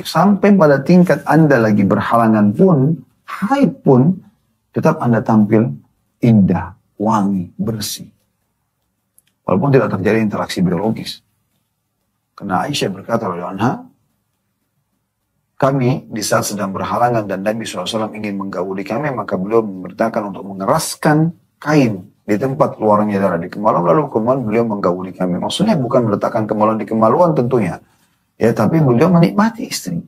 sampai pada tingkat Anda lagi berhalangan pun, haid pun, tetap Anda tampil indah, wangi, bersih. Walaupun tidak terjadi interaksi biologis. Karena Aisyah berkata oleh anha, kami di saat sedang berhalangan dan Nabi SAW ingin menggauli kami, maka beliau memerintahkan untuk mengeraskan kain di tempat keluarnya darah di kemaluan, lalu kemudian beliau menggauli kami. Maksudnya bukan meletakkan kemaluan di kemaluan tentunya. Ya, tapi beliau menikmati istri.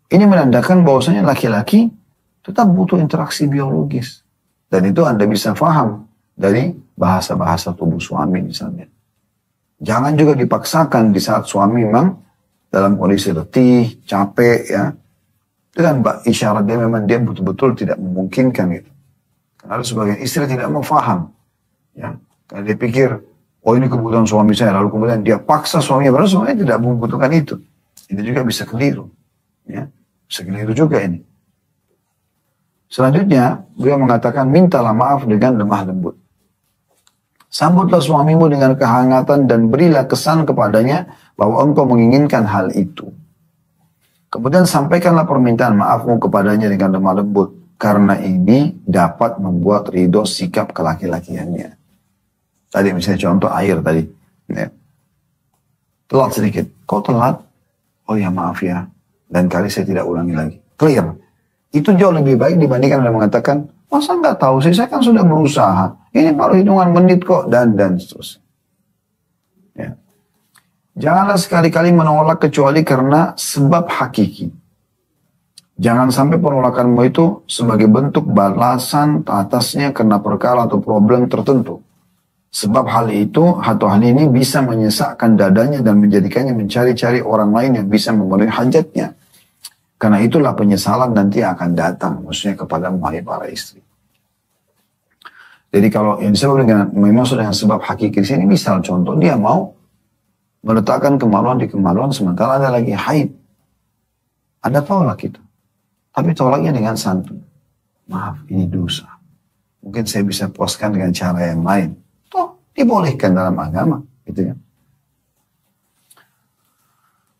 Ini menandakan bahwasanya laki-laki tetap butuh interaksi biologis. Dan itu Anda bisa paham dari bahasa-bahasa tubuh suami misalnya. Jangan juga dipaksakan di saat suami memang dalam kondisi letih, capek ya. Itu kan isyarat dia betul-betul tidak memungkinkan itu. Karena sebagian istri tidak mau paham. Ya. Karena dia pikir, oh ini kebutuhan suami saya. Lalu kemudian dia paksa suaminya, padahal suaminya tidak membutuhkan itu. Ini juga bisa keliru. Ya. Bisa keliru juga ini. Selanjutnya, beliau mengatakan, mintalah maaf dengan lemah lembut. Sambutlah suamimu dengan kehangatan dan berilah kesan kepadanya bahwa engkau menginginkan hal itu. Kemudian sampaikanlah permintaan maafmu kepadanya dengan lemah lembut. Karena ini dapat membuat ridho sikap kelaki-lakiannya. Tadi misalnya contoh air tadi. Ya. Telat sedikit. Kau telat? Oh ya maaf ya. Dan kali saya tidak ulangi lagi. Clear. Itu jauh lebih baik dibandingkan Anda mengatakan, masa nggak tahu sih, saya kan sudah berusaha. Ini baru hitungan menit kok, dan seterusnya. Ya. Janganlah sekali-kali menolak kecuali karena sebab hakiki. Jangan sampai penolakanmu itu sebagai bentuk balasan atasnya karena perkara atau problem tertentu. Sebab hal itu atau hal ini bisa menyesakkan dadanya dan menjadikannya mencari-cari orang lain yang bisa memenuhi hajatnya. Karena itulah penyesalan nanti akan datang, maksudnya kepada para istri. Jadi kalau yang disebut dengan maksud dengan sebab hakiki di sini, misal contoh dia mau meletakkan kemaluan di kemaluan sementara ada lagi haid. Anda tolak itu. Tapi tolaknya dengan santun. Maaf, ini dosa. Mungkin saya bisa puaskan dengan cara yang lain. Toh, dibolehkan dalam agama. Gitu ya.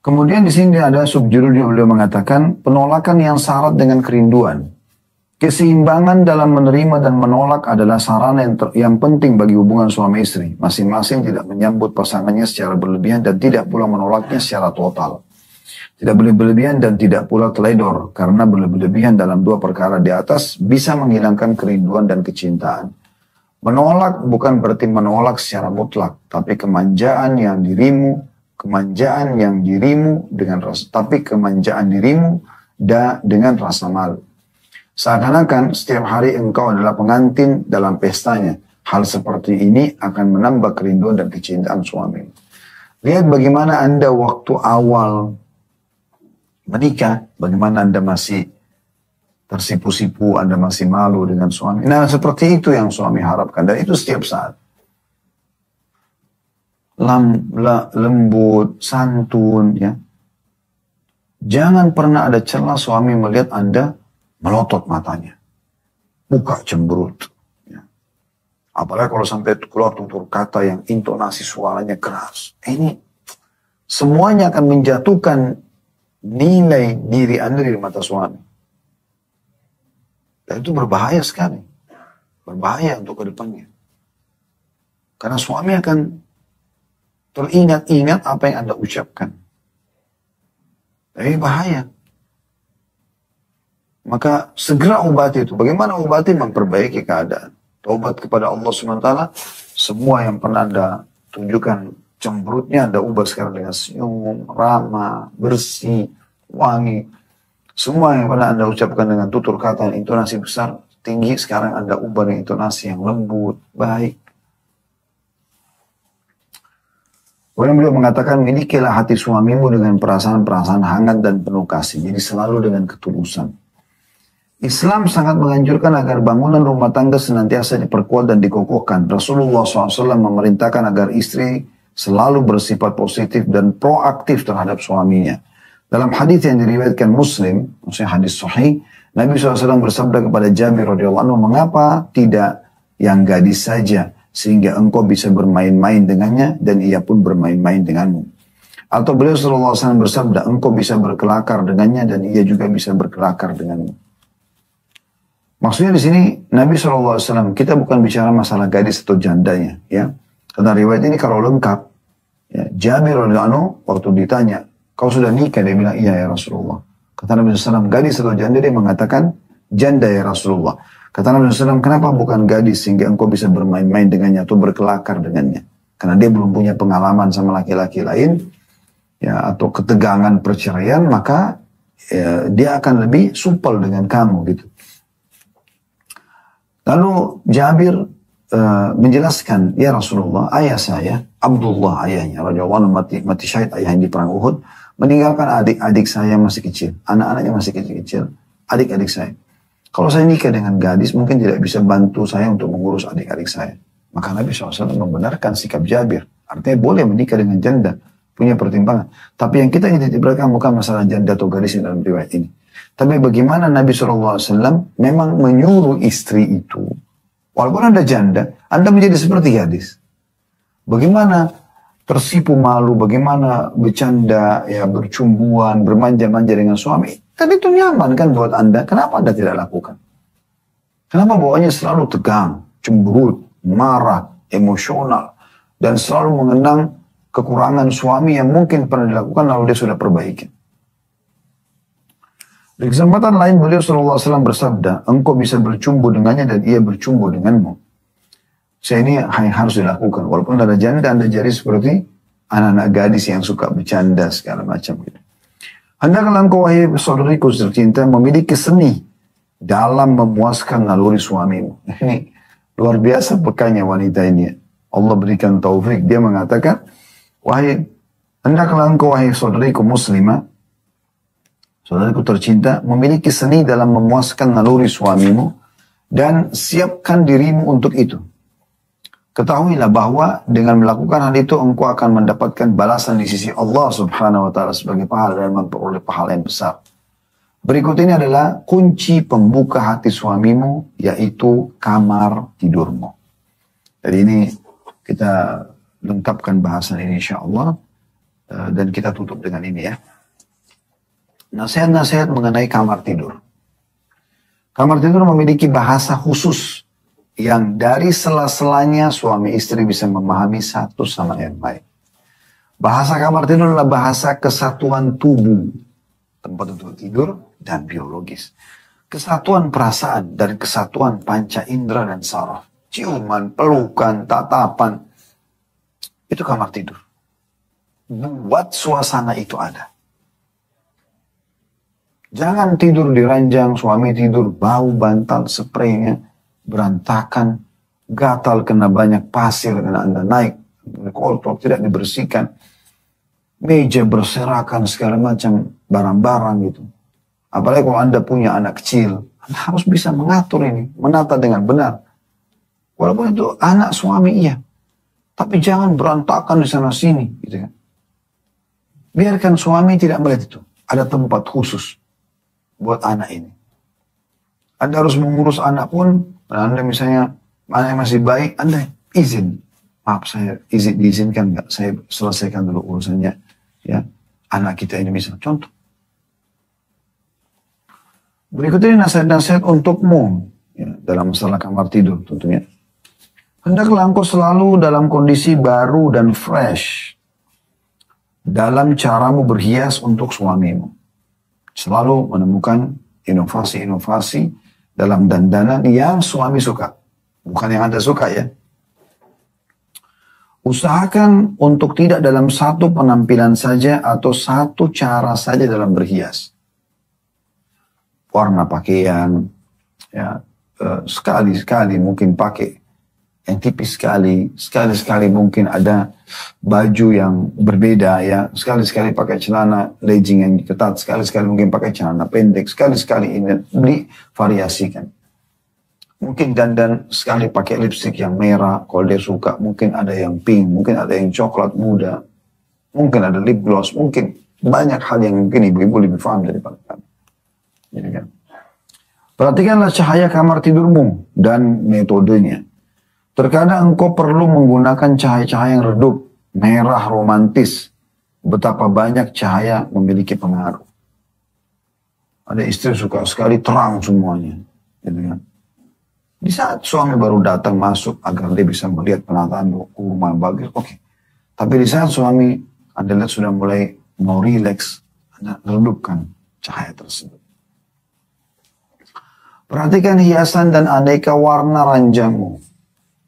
Kemudian di sini ada subjudul yang beliau mengatakan, penolakan yang syarat dengan kerinduan. Keseimbangan dalam menerima dan menolak adalah sarana yang penting bagi hubungan suami istri. Masing-masing tidak menyambut pasangannya secara berlebihan dan tidak pula menolaknya secara total. Tidak boleh berlebihan dan tidak pula teledor. Karena berlebihan dalam dua perkara di atas bisa menghilangkan kerinduan dan kecintaan. Menolak bukan berarti menolak secara mutlak. Tapi kemanjaan dirimu dengan rasa malu. Seakan-akan setiap hari engkau adalah pengantin dalam pestanya. Hal seperti ini akan menambah kerinduan dan kecintaan suami. Lihat bagaimana Anda waktu awal menikah, bagaimana Anda masih tersipu-sipu, Anda masih malu dengan suami. Nah, seperti itu yang suami harapkan. Dan itu setiap saat. Lembut, santun, ya. Jangan pernah ada celah suami melihat Anda melotot matanya. Muka cemberut. Ya. Apalagi kalau sampai keluar tutur kata yang intonasi suaranya keras. Ini semuanya akan menjatuhkan nilai diri Anda di mata suami. Dan itu berbahaya sekali. Berbahaya untuk ke depannya. Karena suami akan teringat-ingat apa yang Anda ucapkan. Ini bahaya. Maka segera obati itu. Bagaimana obati? Memperbaiki keadaan. Taubat kepada Allah SWT. Semua yang pernah Anda tunjukkan cemberutnya, Anda ubah sekarang dengan senyum, ramah, bersih, wangi. Semua yang pernah Anda ucapkan dengan tutur kata dan intonasi besar, tinggi, sekarang Anda ubah dengan intonasi yang lembut, baik. Kemudian beliau mengatakan, milikilah hati suamimu dengan perasaan-perasaan hangat dan penuh kasih. Jadi selalu dengan ketulusan. Islam sangat menganjurkan agar bangunan rumah tangga senantiasa diperkuat dan dikokohkan. Rasulullah SAW memerintahkan agar istri selalu bersifat positif dan proaktif terhadap suaminya. Dalam hadis yang diriwayatkan Muslim, maksudnya hadis sahih, Nabi SAW bersabda kepada Jabir radhiyallahu anhu, mengapa tidak yang gadis saja, sehingga engkau bisa bermain-main dengannya dan ia pun bermain-main denganmu. Atau beliau SAW bersabda, engkau bisa berkelakar dengannya dan ia juga bisa berkelakar denganmu. Maksudnya di sini Nabi SAW, kita bukan bicara masalah gadis atau jandanya, ya. Karena riwayat ini kalau lengkap, ya, Jabir radhiyallahu anhu waktu ditanya, kau sudah nikah? Dia bilang, iya ya Rasulullah. Kata Nabi SAW, gadis atau janda? Dia mengatakan, janda ya Rasulullah. Kata Nabi SAW, kenapa bukan gadis sehingga engkau bisa bermain-main dengannya atau berkelakar dengannya? Karena dia belum punya pengalaman sama laki-laki lain, ya, atau ketegangan perceraian, maka ya, dia akan lebih supel dengan kamu gitu. Lalu Jabir menjelaskan, ya Rasulullah, ayah saya, Abdullah ayahnya, radhiyallahu anhu mati syahid ayah di perang Uhud, meninggalkan adik-adik saya masih kecil, anak-anaknya masih kecil-kecil, adik-adik saya. Kalau saya nikah dengan gadis, mungkin tidak bisa bantu saya untuk mengurus adik-adik saya. Maka Nabi SAW membenarkan sikap Jabir. Artinya boleh menikah dengan janda, punya pertimbangan. Tapi yang kita titik-beratkan bukan masalah janda atau gadis dalam riwayat ini. Tapi bagaimana Nabi SAW memang menyuruh istri itu, walaupun Anda janda, Anda menjadi seperti gadis. Bagaimana tersipu malu, bagaimana bercanda, ya, bercumbuan, bermanja-manja dengan suami. Dan itu nyaman kan buat Anda, kenapa Anda tidak lakukan? Kenapa bawaannya selalu tegang, cemberut, marah, emosional, dan selalu mengenang kekurangan suami yang mungkin pernah dilakukan lalu dia sudah perbaiki. Di kesempatan lain beliau SAW bersabda, engkau bisa bercumbu dengannya dan ia bercumbu denganmu. Saya ini harus dilakukan. Walaupun ada janda, Anda jadi seperti anak-anak gadis yang suka bercanda segala macam gitu. Hendaklah engkau wahai saudariku tercinta memiliki seni dalam memuaskan naluri suamimu. Ini luar biasa pekanya wanita ini. Allah berikan taufik. Dia mengatakan, hendaklah engkau wahai saudariku muslimah, saudariku tercinta, memiliki seni dalam memuaskan naluri suamimu dan siapkan dirimu untuk itu. Ketahuilah bahwa dengan melakukan hal itu engkau akan mendapatkan balasan di sisi Allah Subhanahu wa taala sebagai pahala dan memperoleh pahala yang besar. Berikut ini adalah kunci pembuka hati suamimu, yaitu kamar tidurmu. Jadi ini kita lengkapkan bahasan ini insyaallah dan kita tutup dengan ini ya. Nasihat-nasihat mengenai kamar tidur. Kamar tidur memiliki bahasa khusus yang dari sela-selanya suami istri bisa memahami satu sama yang lain. Bahasa kamar tidur adalah bahasa kesatuan tubuh, tempat untuk tidur dan biologis. Kesatuan perasaan dan kesatuan panca indera dan saraf. Ciuman, pelukan, tatapan. Itu kamar tidur. Buat suasana itu ada. Jangan tidur di ranjang, suami tidur bau bantal spraynya berantakan, gatal kena banyak pasir karena Anda naik, kotor, tidak dibersihkan, meja berserakan segala macam barang-barang gitu. Apalagi kalau Anda punya anak kecil, Anda harus bisa mengatur ini, menata dengan benar. Walaupun itu anak suami iya, tapi jangan berantakan di sana sini, gitu kan. Biarkan suami tidak melihat itu. Ada tempat khusus buat anak ini. Anda harus mengurus anak pun. Anda misalnya anak masih baik, Anda izin. Maaf, saya diizinkan nggak? Saya selesaikan dulu urusannya. ya anak kita ini misalnya. Contoh. Berikut ini nasihat-nasihat untukmu ya, dalam masalah kamar tidur tentunya. Hendaklah engkau selalu dalam kondisi baru dan fresh dalam caramu berhias untuk suamimu. Selalu menemukan inovasi-inovasi dalam dandanan yang suami suka. Bukan yang Anda suka ya. Usahakan untuk tidak dalam satu penampilan saja atau satu cara saja dalam berhias. Warna pakaian, ya, sekali-sekali mungkin pakai yang tipis sekali-sekali mungkin ada baju yang berbeda ya, sekali-sekali pakai celana legging yang ketat, sekali-sekali mungkin pakai celana pendek, sekali-sekali ini divariasikan. Mungkin dandan sekali pakai lipstick yang merah kalau dia suka, mungkin ada yang pink, mungkin ada yang coklat muda, mungkin ada lip gloss, mungkin banyak hal yang mungkin ibu-ibu lebih paham daripada kami. Jadi kan. Perhatikanlah cahaya kamar tidurmu dan metodenya. Terkadang engkau perlu menggunakan cahaya-cahaya yang redup, merah romantis. Betapa banyak cahaya memiliki pengaruh. Ada istri suka sekali terang semuanya. Gitu kan. Di saat suami baru datang masuk agar dia bisa melihat penataan rumah bagus, oke. Tapi di saat suami Anda lihat sudah mulai mau rileks, Anda redupkan cahaya tersebut. Perhatikan hiasan dan aneka warna ranjangmu.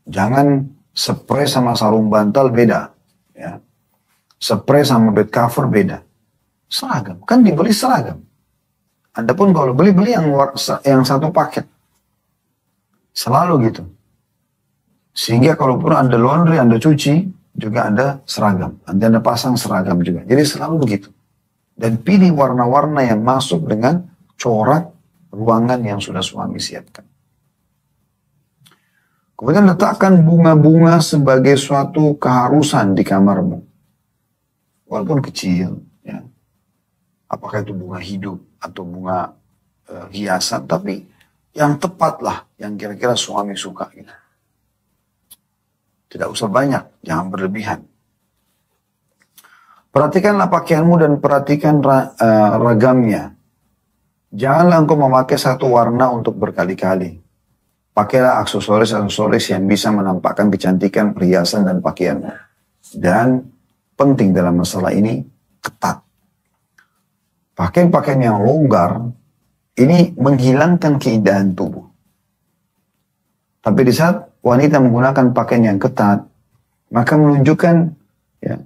Jangan spray sama sarung bantal beda. Ya. Spray sama bed cover beda. Seragam. Kan dibeli seragam. Anda pun kalau beli yang satu paket. Selalu gitu. Sehingga kalaupun Anda laundry, Anda cuci, juga Anda seragam. Anda pasang seragam juga. Jadi selalu begitu. Dan pilih warna-warna yang masuk dengan corak ruangan yang sudah suami siapkan. Kemudian letakkan bunga-bunga sebagai suatu keharusan di kamarmu. Walaupun kecil. Ya. Apakah itu bunga hidup atau bunga hiasan. Tapi yang tepat lah. Yang kira-kira suami suka. Gitu. Tidak usah banyak. Jangan berlebihan. Perhatikanlah pakaianmu dan perhatikan ragamnya. Janganlah engkau memakai satu warna untuk berkali-kali. Pakailah aksesoris-aksesoris yang bisa menampakkan kecantikan, perhiasan, dan pakaianmu. Dan penting dalam masalah ini, ketat. Pakaian-pakaian yang longgar, ini menghilangkan keindahan tubuh. Tapi di saat wanita menggunakan pakaian yang ketat, maka menunjukkan ya,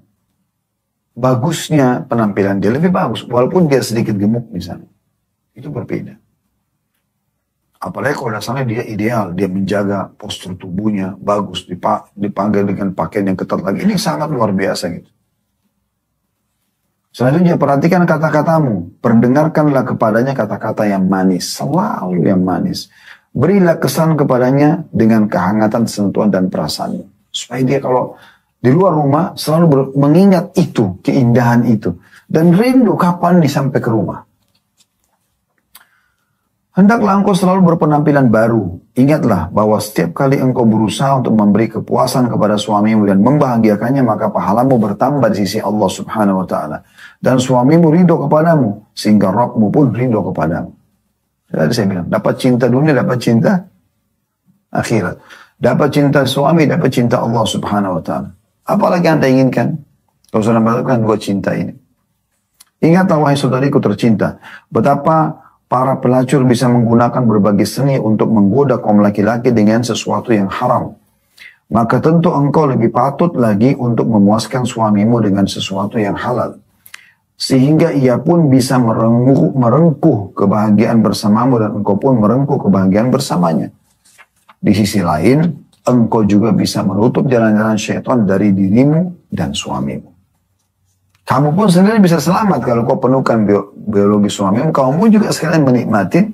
bagusnya penampilan dia, lebih bagus. Walaupun dia sedikit gemuk misalnya. Itu berbeda. Apalagi kalau dasarnya dia ideal, dia menjaga postur tubuhnya bagus, dipanggil dengan pakaian yang ketat lagi. Ini sangat luar biasa gitu. Selanjutnya perhatikan kata-katamu, perdengarkanlah kepadanya kata-kata yang manis, selalu yang manis. Berilah kesan kepadanya dengan kehangatan, sentuhan dan perasaanmu. Supaya dia kalau di luar rumah selalu mengingat itu, keindahan itu. Dan rindu kapan disampai ke rumah. Hendaklah engkau selalu berpenampilan baru. Ingatlah bahwa setiap kali engkau berusaha untuk memberi kepuasan kepada suamimu dan membahagiakannya, maka pahalamu bertambah di sisi Allah Subhanahu wa Ta'ala. Dan suamimu ridho kepadamu, sehingga Rabbmu pun ridho kepadamu. Tadi saya bilang, dapat cinta dunia, dapat cinta akhirat. Dapat cinta suami, dapat cinta Allah Subhanahu wa Ta'ala. Apalagi Anda inginkan? Kalau sudah mendapatkan dua cinta ini. Ingatlah wahai saudariku tercinta, betapa para pelacur bisa menggunakan berbagai seni untuk menggoda kaum laki-laki dengan sesuatu yang haram. Maka tentu engkau lebih patut lagi untuk memuaskan suamimu dengan sesuatu yang halal. Sehingga ia pun bisa merengkuh kebahagiaan bersamamu dan engkau pun merengkuh kebahagiaan bersamanya. Di sisi lain, engkau juga bisa menutup jalan-jalan syaitan dari dirimu dan suamimu. Kamu pun sendiri bisa selamat kalau kau penuhkan biologi suamimu. Kamu pun juga sekalian menikmati.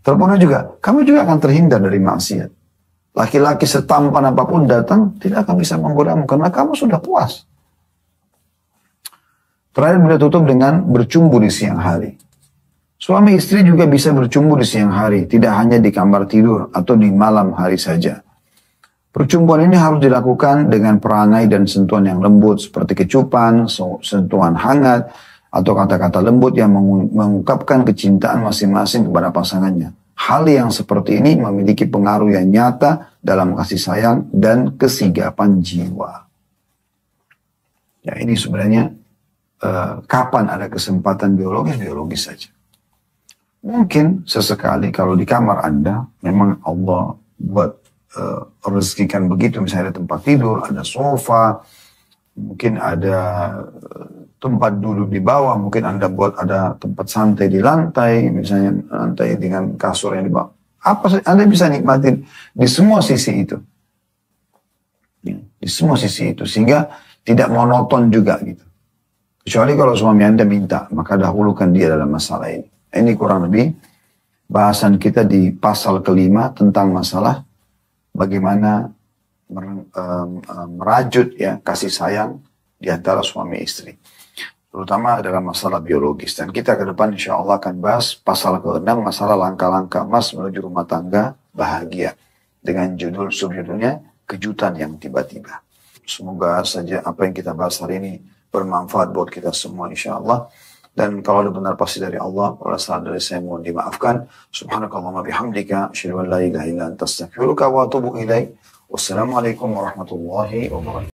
Terpenuh juga. Kamu juga akan terhindar dari maksiat. Laki-laki setampan apapun datang, tidak akan bisa menggodamu. Karena kamu sudah puas. Terakhir beliau tutup dengan bercumbu di siang hari. Suami istri juga bisa bercumbu di siang hari. Tidak hanya di kamar tidur atau di malam hari saja. Percumbuan ini harus dilakukan dengan perangai dan sentuhan yang lembut seperti kecupan, sentuhan hangat, atau kata-kata lembut yang mengungkapkan kecintaan masing-masing kepada pasangannya. Hal yang seperti ini memiliki pengaruh yang nyata dalam kasih sayang dan kesigapan jiwa. Ya, ini sebenarnya kapan ada kesempatan biologis saja. Mungkin sesekali kalau di kamar Anda memang Allah buat rezekikan begitu, misalnya ada tempat tidur, ada sofa, mungkin ada tempat duduk di bawah, mungkin Anda buat ada tempat santai di lantai, misalnya lantai dengan kasur yang di bawah. Apa Anda bisa nikmatin di semua sisi itu. Di semua sisi itu, sehingga tidak monoton juga gitu. Kecuali kalau suami Anda minta, maka dahulukan dia dalam masalah ini. Ini kurang lebih bahasan kita di pasal kelima tentang masalah bagaimana merajut ya kasih sayang di antara suami istri, terutama dalam masalah biologis. Dan kita ke depan insya Allah akan bahas pasal ke-6, masalah langkah-langkah emas menuju rumah tangga bahagia, dengan subjudulnya kejutan yang tiba-tiba. Semoga saja apa yang kita bahas hari ini bermanfaat buat kita semua insya Allah. Dan kalau ada benar pasti dari Allah, kalau salah dari saya mohon dimaafkan. Subhanakallahumma bihamdika, asyhadu an la ilaha illa anta astaghfiruka wa atubu ilaik. Wassalamualaikum warahmatullahi wabarakatuh.